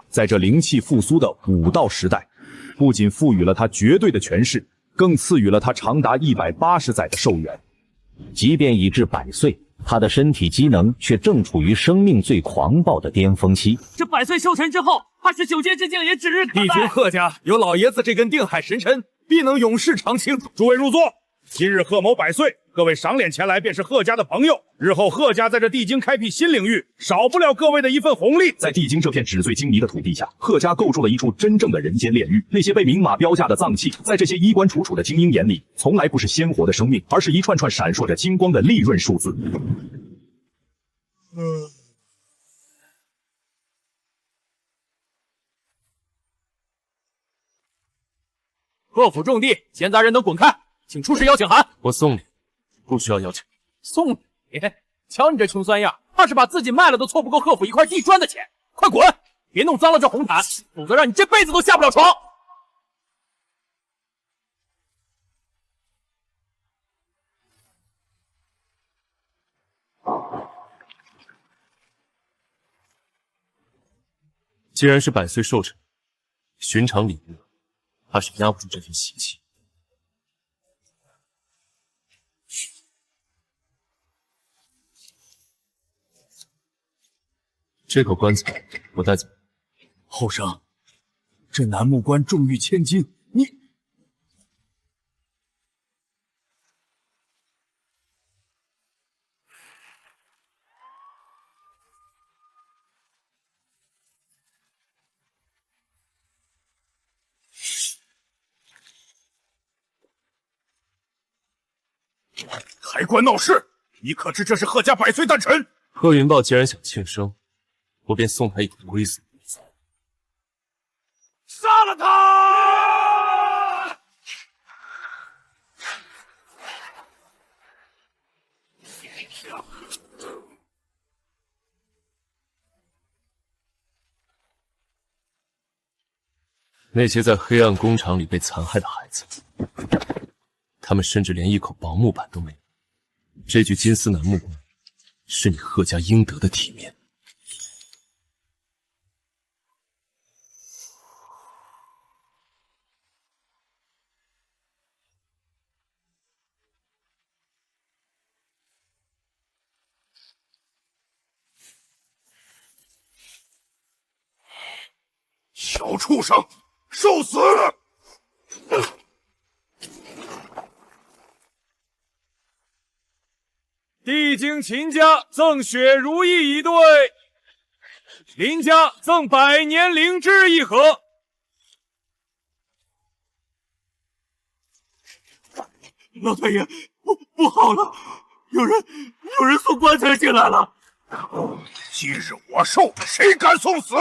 C: 在这灵气复苏的武道时代，不仅赋予了他绝对的权势，更赐予了他长达180载的寿元。
P: 即便已至100岁，他的身体机能却正处于生命最狂暴的巅峰期。
M: 这100岁寿辰之后，怕是9阶之境也指日可待。
B: 帝君贺家有老爷子这根定海神针，必能永世长青。
R: 诸位入座。今日贺某100岁，各位赏脸前来便是贺家的朋友。日后贺家在这地京开辟新领域，少不了各位的一份红利。
C: 在地京这片纸醉金迷的土地下，贺家构筑了一处真正的人间炼狱。那些被明码标价的脏器，在这些衣冠楚楚的精英眼里，从来不是鲜活的生命，而是一串串闪烁着金光的利润数字。
H: 贺府重地，闲杂人等滚开！请出示邀请函。
A: 我送你，不需要邀请。
H: 送你？瞧你这穷酸样，怕是把自己卖了都凑不够贺府一块地砖的钱。快滚！别弄脏了这红毯，否则让你这辈子都下不了床。
A: 既然是100岁寿辰，寻常礼乐怕是压不住这份喜气。这口棺材我带走。
G: 后生，这楠木棺重逾千斤，你
R: 抬棺闹事，你可知这是贺家100岁诞辰？
A: 贺云豹既然想庆生，我便送他一口龟孙。
R: 杀了他！
A: 那些在黑暗工厂里被残害的孩子，他们甚至连一口薄木板都没有。这具金丝楠木棺，是你贺家应得的体面。
R: 小畜生，受死！
H: 地京秦家赠雪如意一对，林家赠100年灵芝一盒。
M: 老太爷，不好了，有人送棺材进来了。
R: 今日我寿，谁敢送死？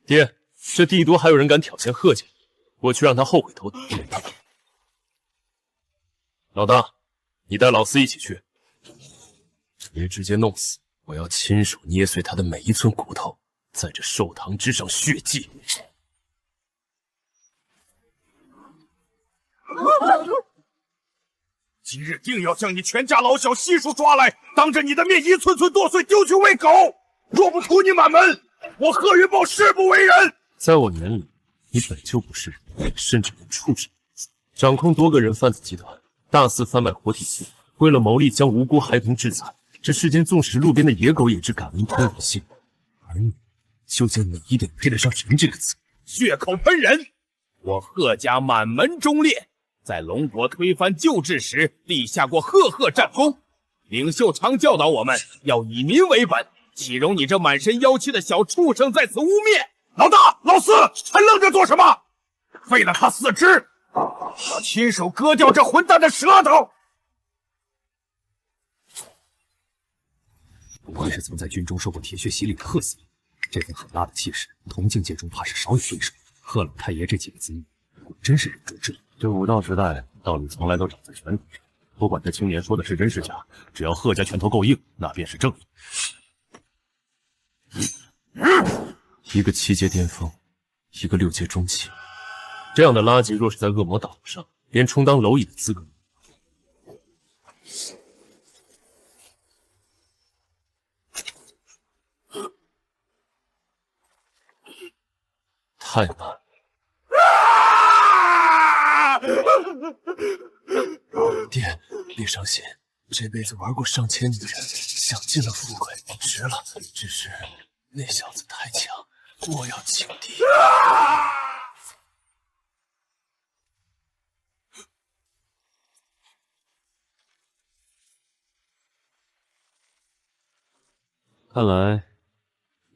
A: 爹，这帝都还有人敢挑衅贺家，我去让他后悔投胎。老大，你带老四一起去，别直接弄死，我要亲手捏碎他的每一寸骨头，在这寿堂之上血祭。
R: 今日定要将你全家老小悉数抓来，当着你的面一寸寸剁碎，丢去喂狗。若不屠你满门，我贺云豹誓不为人。
A: 在我眼里，你本就不是人，甚至连畜生。掌控多个人贩子集团，大肆贩卖活体器，为了牟利将无辜孩童致残。这世间纵使路边的野狗也只敢闻喷人性，而你，究竟哪一点配得上人这个字？
B: 血口喷人！我贺家满门忠烈，在龙国推翻旧制时立下过赫赫战功。领袖常教导我们要以民为本，岂容你这满身妖气的小畜生在此污蔑！
R: 老大、老四，还愣着做什么？废了他4肢，要亲手割掉这混蛋的舌头！
F: 不愧是曾在军中受过铁血洗礼的贺司令，这份狠辣的气势，同境界中怕是少有对手。贺老太爷这几个字，果真是人中之龙。
V: 这武道时代，道理从来都长在拳头上。不管这青年说的是真是假，只要贺家拳头够硬，那便是正义。
A: 一个7阶巅峰，一个6阶中期，这样的垃圾若是在恶魔岛上，连充当蝼蚁的资格都没有。太慢了。爹，别伤心，这辈子玩过上千女人，享尽了富贵，值了。只是那小子太强，我要轻敌。
F: 看来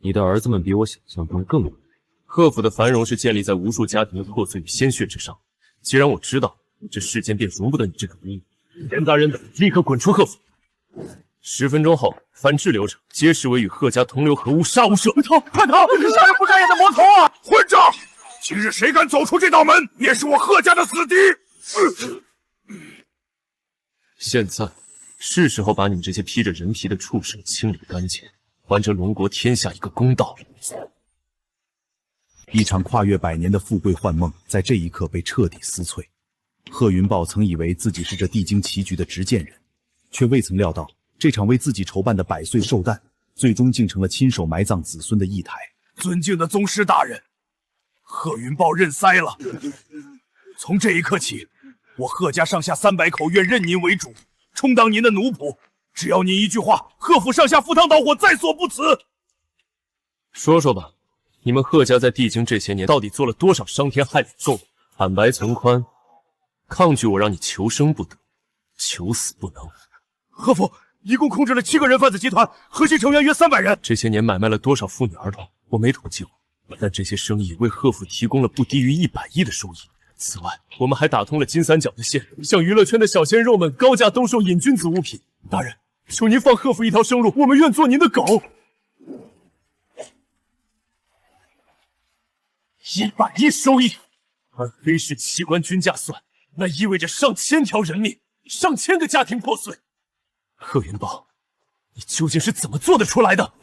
F: 你的儿子们比我想象中更伟大。
A: 贺府的繁荣是建立在无数家庭的破碎与鲜血之上。既然我知道，这世间便容不得你这个污物。田大人等，立刻滚出贺府！10分钟后，反制流程，皆视为与贺家同流合污，杀无赦。
R: 快逃！杀人不眨眼的魔头啊！混账！今日谁敢走出这道门，便是我贺家的死敌！
A: 现在是时候把你们这些披着人皮的畜生清理干净，还这龙国天下一个公道。
C: 一场跨越100年的富贵幻梦，在这一刻被彻底撕碎。贺云豹曾以为自己是这地京棋局的执剑人，却未曾料到，这场为自己筹办的100岁寿诞，最终竟成了亲手埋葬子孙的议台。
R: 尊敬的宗师大人，贺云豹认栽了。从这一刻起，我贺家上下300口愿认您为主，充当您的奴仆。只要您一句话，贺府上下赴汤蹈火，在所不辞。
A: 说说吧，你们贺家在地京这些年到底做了多少伤天害理重任？坦白从宽，抗拒我让你求生不得，求死不能。
R: 贺府一共控制了7个人贩子集团，核心成员约300人。
A: 这些年买卖了多少妇女儿童，我没统计过，但这些生意为贺府提供了不低于100亿的收益。此外，我们还打通了金三角的线，向娱乐圈的小鲜肉们高价兜售瘾君子物品。大人，求您放贺府一条生路，我们愿做您的狗。100亿收益，按黑市器官均价算，那意味着上千条人命，上千个家庭破碎。贺云豹，你究竟是怎么做得出来的？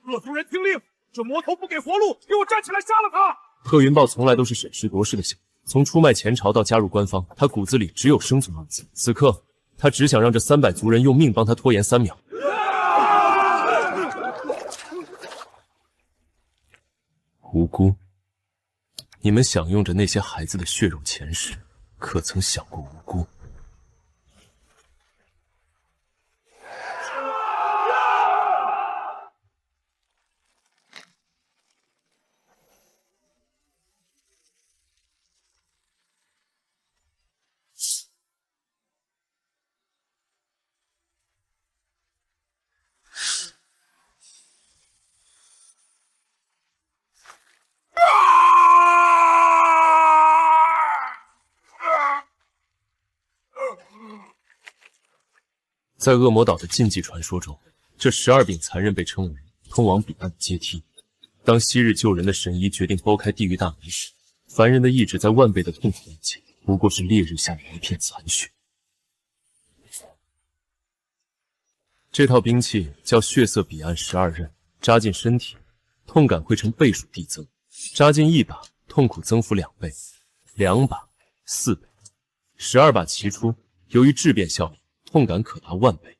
R: 贺族人听令，这魔头不给活路，给我站起来杀了他！
A: 贺云豹从来都是审时度势的小人，从出卖前朝到加入官方，他骨子里只有生存二字。此刻，他只想让这300族人用命帮他拖延3秒。无辜，你们享用着那些孩子的血肉前世，可曾想过无辜？在恶魔岛的禁忌传说中，这12柄残刃被称为通往彼岸的阶梯。当昔日救人的神医决定拨开地狱大门时，凡人的意志在万倍的痛苦面前，不过是烈日下的一片残雪。这套兵器叫血色彼岸12刃，扎进身体，痛感会成倍数递增。扎进1把，痛苦增幅2倍；2把4倍；12把齐出，由于质变效应，痛感可达10000倍。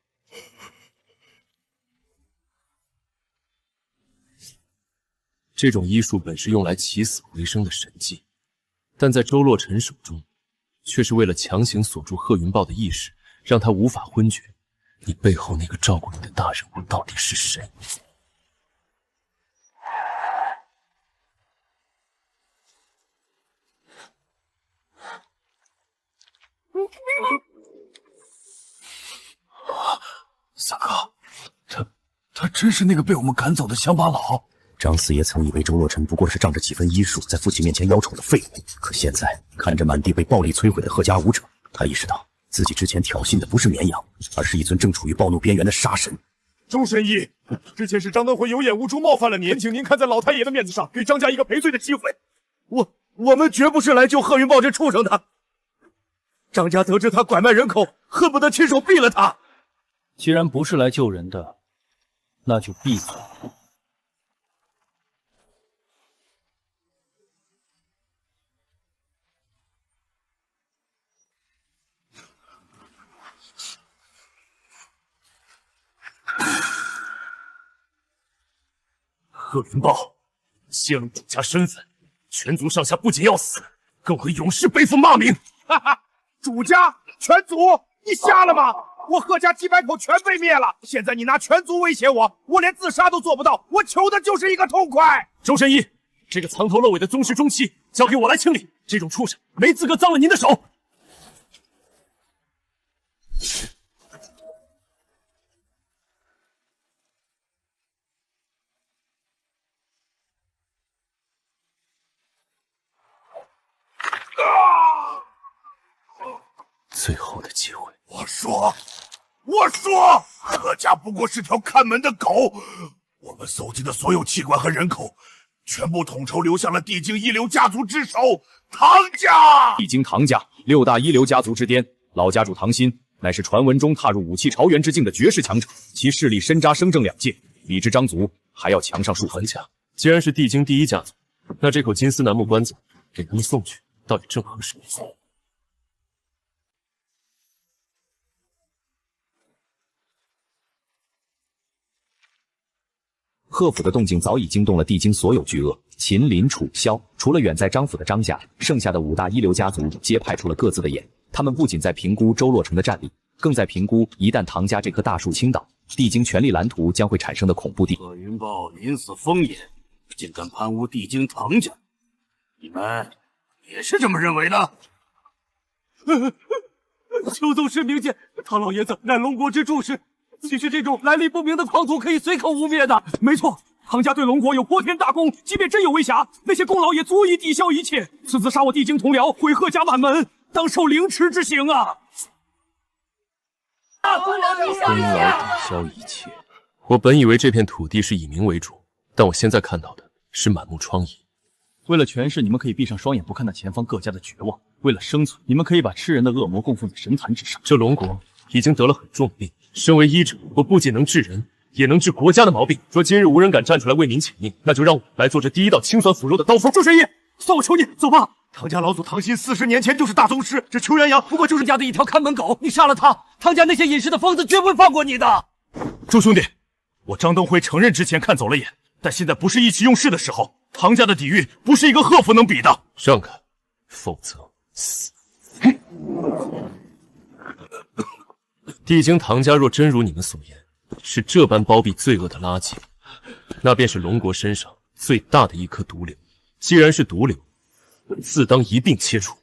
A: 这种医术本是用来起死回生的神技，但在周洛尘手中，却是为了强行锁住贺云豹的意识，让他无法昏厥。你背后那个照顾你的大人物到底是谁？
O: 三哥，他真是那个被我们赶走的乡巴佬。张四爷曾以为周洛尘不过是仗着几分医术，在父亲面前妖丑的废物，可现在看着满地被暴力摧毁的贺家武者，他意识到自己之前挑衅的不是绵羊，而是一尊正处于暴怒边缘的杀神。
R: 周神医，之前是张登辉有眼无珠冒犯了您，请您看在老太爷的面子上，给张家一个赔罪的机会。我们绝不是来救贺云豹这畜生的。张家得知他拐卖人口，恨不得亲手毙了他。
G: 既然不是来救人的，那就闭嘴。
A: 贺云豹泄露主家身份，全族上下不仅要死，
B: 更会永世背负骂名。
R: 哈哈，主家全族，你瞎了吗？我贺家几百口全被灭了，现在你拿全族威胁我，我连自杀都做不到，我求的就是一个痛快。
B: 周神医，这个藏头露尾的宗师中期，交给我来清理。这种畜生没资格脏了您的手。
A: 最后的机会。
R: 我说，贺家不过是条看门的狗。我们搜集的所有器官和人口，全部统筹流向了地京一流家族之手——唐家。
G: 地京唐家6大一流家族之巅，老家主唐辛乃是传闻中踏入武器朝元之境的绝世强者，其势力深扎生正2界，比之张族还要强上数分。
A: 家既然是地京第一家族，那这口金丝楠木棺材给他们送去，倒也正合适。
F: 贺府的动静早已惊动了地京所有巨鳄，秦、林、楚、萧，除了远在张府的张家，剩下的5大一流家族皆派出了各自的眼。他们不仅在评估周洛城的战力，更在评估一旦唐家这棵大树倾倒，地京权力蓝图将会产生的恐怖地。
L: 贺云豹临死疯野，竟敢攀污地京唐家，你们也是这么认为的？
M: 邱宗师明鉴，唐老爷子乃龙国之柱石。岂是这种来历不明的狂徒可以随口污蔑的？没错，唐家对龙国有泼天大功，即便真有威胁，那些功劳也足以抵消一切。此次杀我地京同僚，毁贺家满门，当受凌迟之刑啊！
A: 功劳抵消一切。我本以为这片土地是以民为主，但我现在看到的是满目疮痍。
G: 为了权势，你们可以闭上双眼不看那前方各家的绝望；为了生存，你们可以把吃人的恶魔供奉在神坛之上。
A: 这龙国已经得了很重的病。身为医者，我不仅能治人，也能治国家的毛病。若今日无人敢站出来为您请命，那就让我来做这第一道清算腐肉的刀锋。
R: 周神医，算我求你，走吧。唐家老祖唐辛40年前就是大宗师，这邱元阳不过就是
M: 家的一条看门狗。你杀了他，唐家那些隐世的疯子绝不会放过你的。
R: 周兄弟，我张登辉承认之前看走了眼，但现在不是意气用事的时候。唐家的底蕴不是一个贺府能比的。
A: 让开，否则死。地京唐家若真如你们所言，是这般包庇罪恶的垃圾，那便是龙国身上最大的一颗毒瘤。既然是毒瘤，自当一并切除。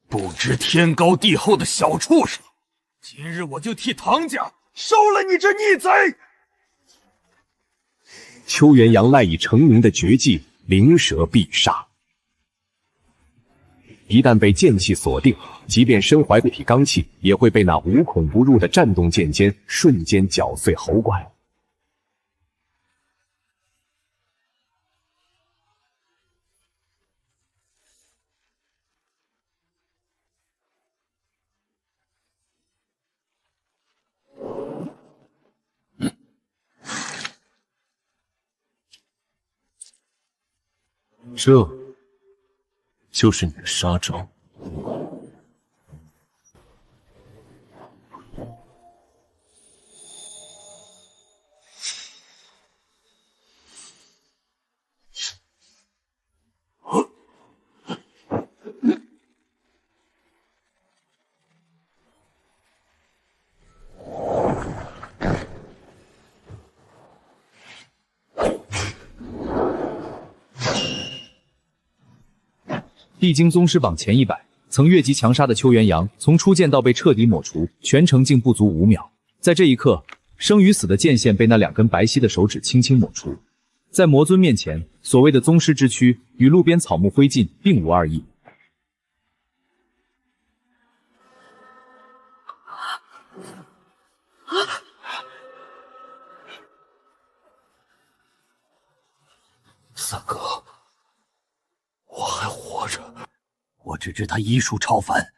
R: 不知天高地厚的小畜生！今日我就替唐家收了你这逆贼！
T: 邱元阳赖以成名的绝技灵蛇必杀，一旦被剑气锁定，即便身怀一匹罡气，也会被那无孔不入的战动剑尖瞬间绞碎喉管。
A: 这就是你的杀招。
F: 地京宗师榜前100，曾越级强杀的邱元阳，从初见到被彻底抹除，全程竟不足5秒。在这一刻，生与死的界限被那2根白皙的手指轻轻抹除。在魔尊面前，所谓的宗师之躯与路边草木灰烬并无2异。
L: 三哥，我还活着。我只知他医术超凡，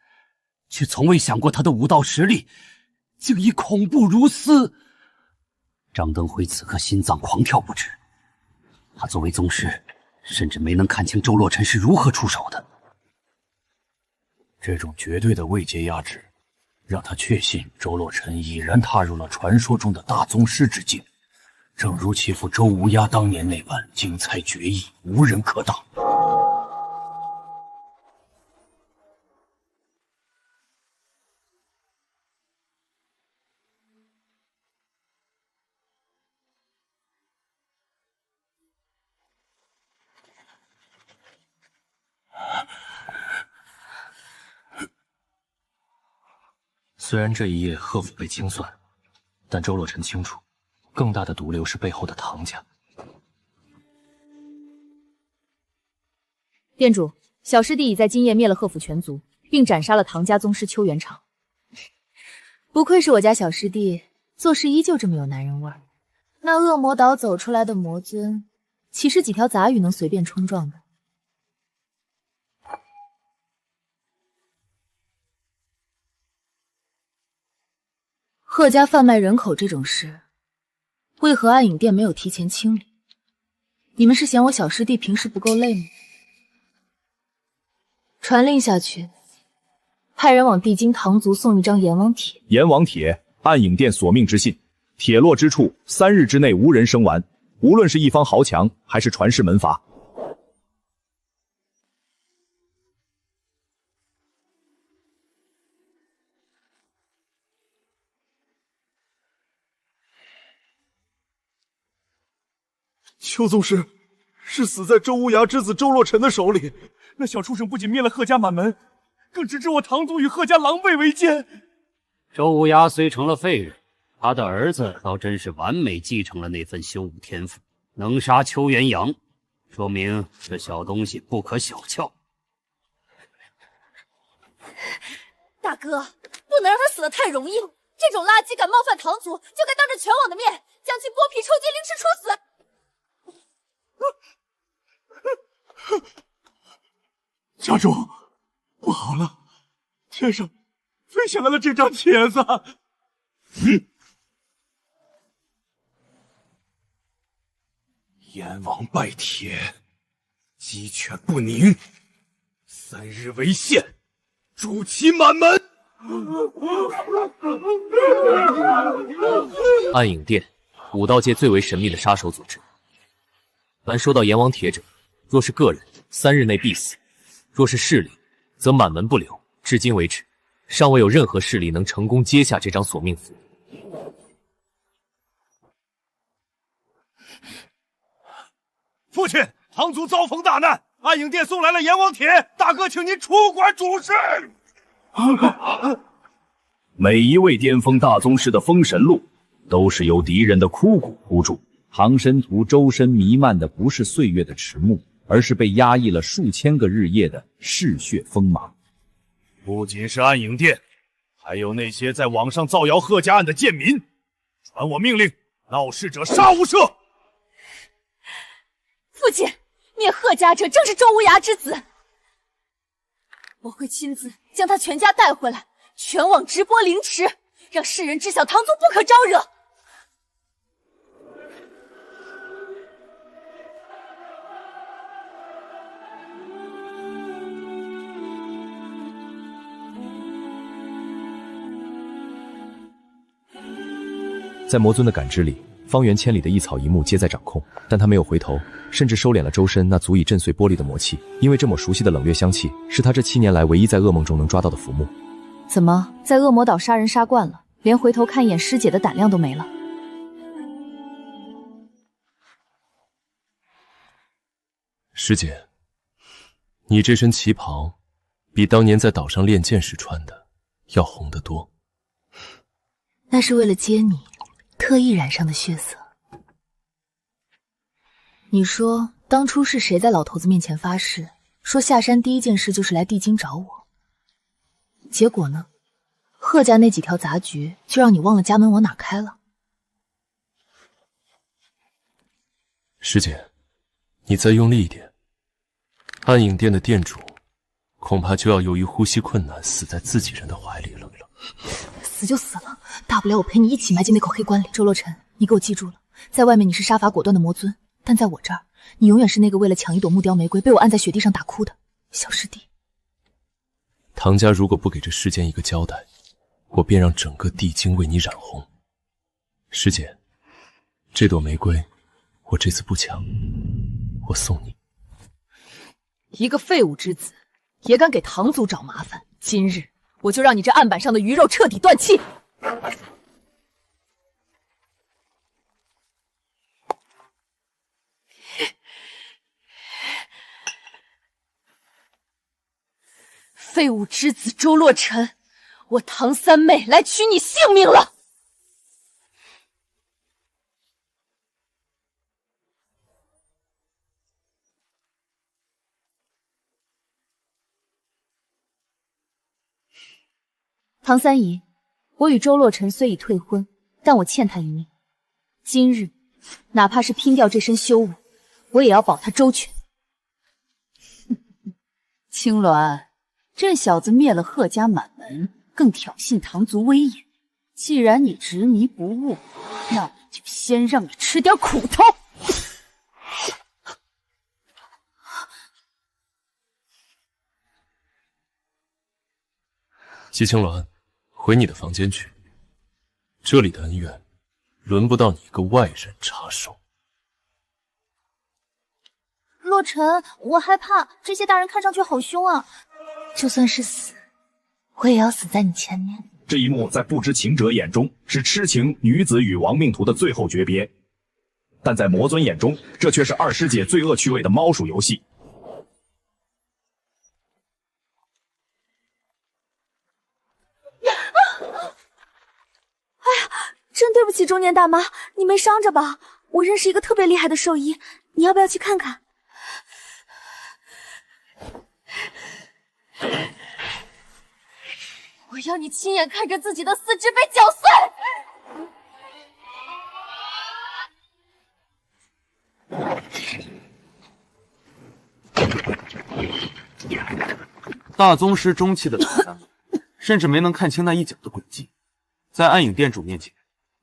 L: 却从未想过他的武道实力竟已恐怖如斯。张登辉此刻心脏狂跳不止，他作为宗师，甚至没能看清周洛尘是如何出手的。
O: 这种绝对的位阶压制，
L: 让他确信周洛尘已然踏入了传说中的大宗师之境，正如其父周无涯当年那般精彩绝艺，无人可挡。虽然这一夜贺府被清算，但周洛尘清楚，更大的毒瘤是背后的唐家。
E: 店主，小师弟已在今夜灭了贺府全族，并斩杀了唐家宗师邱元长。不愧是我家小师弟，做事依旧这么有男人味儿。那恶魔岛走出来的魔尊，岂是几条杂鱼能随便冲撞的？贺家贩卖人口这种事，为何暗影殿没有提前清理？你们是嫌我小师弟平时不够累吗？传令下去，派人往地京堂族送一张阎王帖。
F: 阎王帖，暗影殿索命之信，帖落之处，3日之内无人生还。无论是一方豪强，还是传世门阀。
R: 邱宗师是死在周无涯之子周若尘的手里，那小畜生不仅灭了贺家满门，更直指我堂族与贺家狼狈为奸。
L: 周无涯虽成了废人，他的儿子倒真是完美继承了那份修武天赋，能杀邱元阳，说明这小东西不可小瞧。
E: 大哥，不能让他死得太容易，这种垃圾敢冒犯堂族，就该当着全网的面将其剥皮抽筋，凌迟处死。
R: 家主，不好了，天上飞下来了这张帖子。阎王拜帖，鸡犬不宁，3日为限，诛其满门。
A: 暗影殿，武道界最为神秘的杀手组织。凡收到阎王帖者，若是个人，3日内必死；若是势力，则满门不留。至今为止，尚未有任何势力能成功接下这张索命符。
R: 父亲，堂族遭逢大难，暗影殿送来了阎王帖，大哥，请您出关主事。
F: 每一位巅峰大宗师的封神路，都是由敌人的枯骨铺筑。唐申屠周身弥漫的不是岁月的迟暮，而是被压抑了数千个日夜的嗜血锋芒。
R: 不仅是暗影殿，还有那些在网上造谣贺家案的贱民，传我命令，闹事者杀无赦。
E: 父亲，灭贺家者正是周无涯之子，我会亲自将他全家带回来，全网直播凌迟，让世人知晓堂族不可招惹。
F: 在魔尊的感知里，方圆千里的一草一木皆在掌控，但他没有回头，甚至收敛了周身那足以震碎玻璃的魔气，因为这抹熟悉的冷冽香气是他这7年来唯一在噩梦中能抓到的浮木。
E: 怎么，在恶魔岛杀人杀惯了，连回头看一眼师姐的胆量都没了？
A: 师姐，你这身旗袍，比当年在岛上练剑时穿的要红得多。
E: 那是为了接你，特意染上的血色。你说当初是谁在老头子面前发誓，说下山第一件事就是来地京找我？结果呢？贺家那几条杂局，就让你忘了家门往哪开了。
A: 师姐，你再用力一点，暗影殿的店主恐怕就要由于呼吸困难死在自己人的怀里了。
E: 死就死了，大不了我陪你一起埋进那口黑棺里。周洛尘，你给我记住了，在外面你是杀伐果断的魔尊，但在我这儿，你永远是那个为了抢一朵木雕玫瑰被我按在雪地上打哭的小师弟。
A: 唐家如果不给这世间一个交代，我便让整个地京为你染红。师姐，这朵玫瑰，我这次不抢，我送你。
E: 一个废物之子，也敢给堂族找麻烦，今日我就让你这案板上的鱼肉彻底断气！废物之子周洛尘，我唐三妹来取你性命了！唐三姨，我与周洛尘虽已退婚，但我欠他一命。今日，哪怕是拼掉这身修为，我也要保他周全。青鸾，这小子灭了贺家满门，更挑衅堂族威严。既然你执迷不悟，那我就先让你吃点苦头。
A: 姬青鸾，回你的房间去。这里的恩怨，轮不到你一个外人插手。
Q: 洛尘，我害怕这些大人看上去好凶啊！就算是死，我也要死在你前面。
D: 这一幕在不知情者眼中是痴情女子与亡命徒的最后诀别，但在魔尊眼中，这却是二师姐罪恶趣味的猫鼠游戏。
Q: 真对不起中年大妈，你没伤着吧？我认识一个特别厉害的兽医，你要不要去看看？
E: 我要你亲眼看着自己的四肢被绞
S: 碎！大宗师中期的唐三，甚至没能看清那一脚的诡计，在暗影店主面前，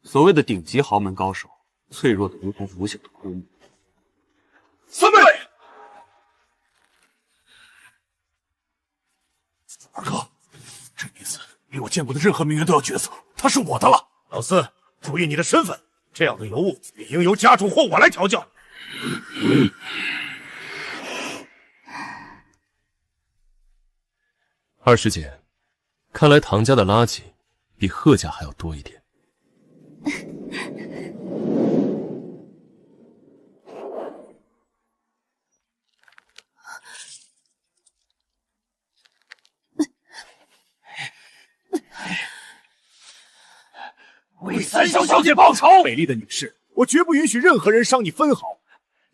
S: 所谓的顶级豪门高手，脆弱的如同腐朽的枯木。
R: 三妹，二哥，这女子比我见过的任何名媛都要绝色，她是我的了。老四，注意你的身份，这样的尤物理应由家主或我来调教。
A: 二师姐，看来唐家的垃圾比贺家还要多一点。
R: 为三少小姐报仇！美丽的女士，我绝不允许任何人伤你分毫。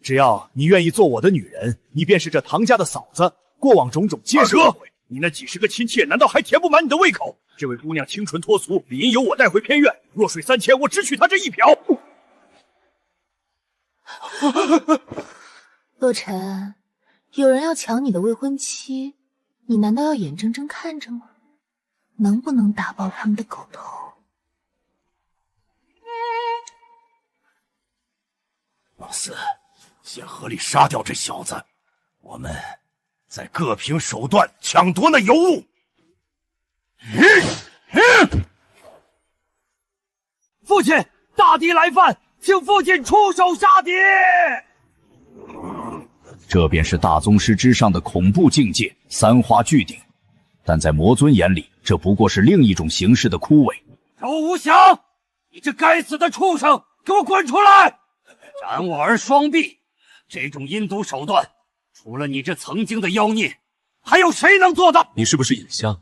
R: 只要你愿意做我的女人，你便是这唐家的嫂子，过往种种皆是误会。你那几十个亲妾，难道还填不满你的胃口？这位姑娘清纯脱俗，理应由我带回偏院。弱水三千，我只娶她这一瓢。
Q: 洛尘，有人要抢你的未婚妻，你难道要眼睁睁看着吗？能不能打爆他们的狗头？
R: 老四，先合力杀掉这小子，我们再各凭手段抢夺那尤物。
L: 父亲，大敌来犯，请父亲出手杀敌！
F: 这便是大宗师之上的恐怖境界——三花聚顶。但在魔尊眼里，这不过是另一种形式的枯萎。
L: 周无祥，你这该死的畜生，给我滚出来！斩我儿双臂！这种阴毒手段，除了你这曾经的妖孽，还有谁能做到？
A: 你是不是眼瞎？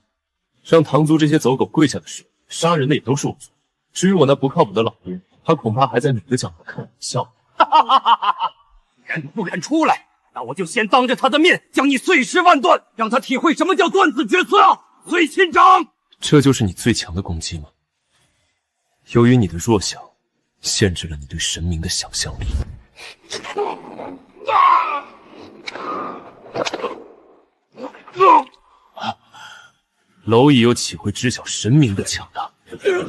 A: 让堂族这些走狗跪下的事，杀人的也都是我做。至于我那不靠谱的老爹，他恐怕还在你的角度开玩笑。
L: 哈哈哈哈哈！敢不敢出来？那我就先当着他的面将你碎尸万段，让他体会什么叫断子绝孙啊！随心掌！
A: 这就是你最强的攻击吗？由于你的弱小，限制了你对神明的想象力。蝼蚁又岂会知晓神明的强大？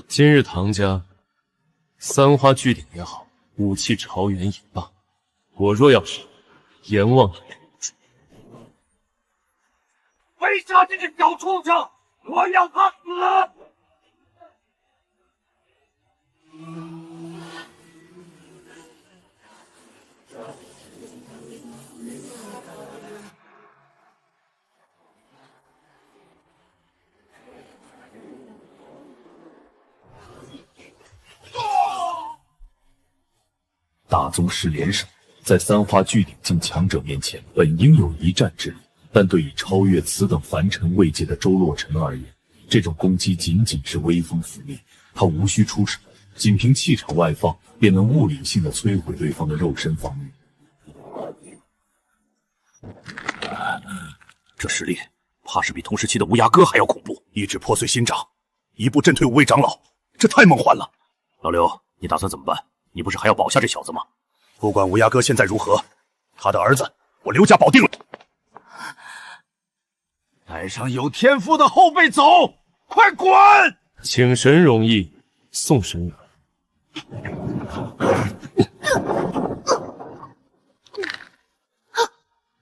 A: 今日唐家三花聚顶也好，武器朝元也罢，我若要是阎王也留不住。
L: 围杀这个小畜生，我要他死！
F: 大宗师联手，在三花巨鼎境强者面前，本应有一战之力，但对于超越此等凡尘位阶的周洛尘而言，这种攻击仅仅是微风拂面，他无需出手，仅凭气场外放，便能物理性的摧毁对方的肉身防御。
O: 这实力怕是比同时期的乌鸦哥还要恐怖，一指破碎心掌，一步震退5位长老，这太梦幻了。老刘，你打算怎么办？你不是还要保下这小子吗？不管乌鸦哥现在如何，他的儿子我刘家保定了。
R: 带上有天赋的后辈走，快滚！
A: 请神容易送神远。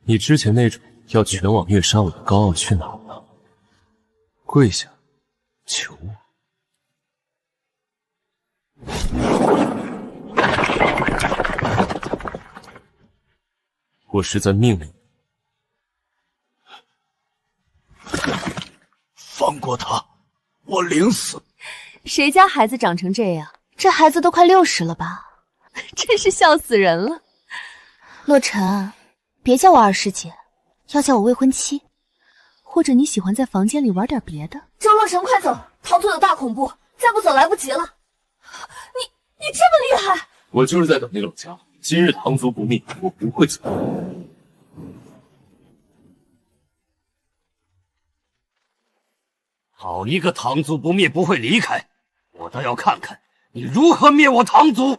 A: 你之前那种要全网虐杀我的高傲去哪儿了？跪下，求我！我是在命令你。
O: 放过他，我领死。
E: 谁家孩子长成这样？这孩子都快60了吧？真是笑死人了。洛尘，别叫我二师姐，要叫我未婚妻，或者你喜欢在房间里玩点别的。
Q: 周洛尘，快走！堂主有大恐怖，再不走来不及了。你这么厉害！
A: 我就是在等那个老家伙。今日堂族不灭，我不会走。
L: 好一个堂族不灭不会离开，我倒要看看你如何灭我堂族！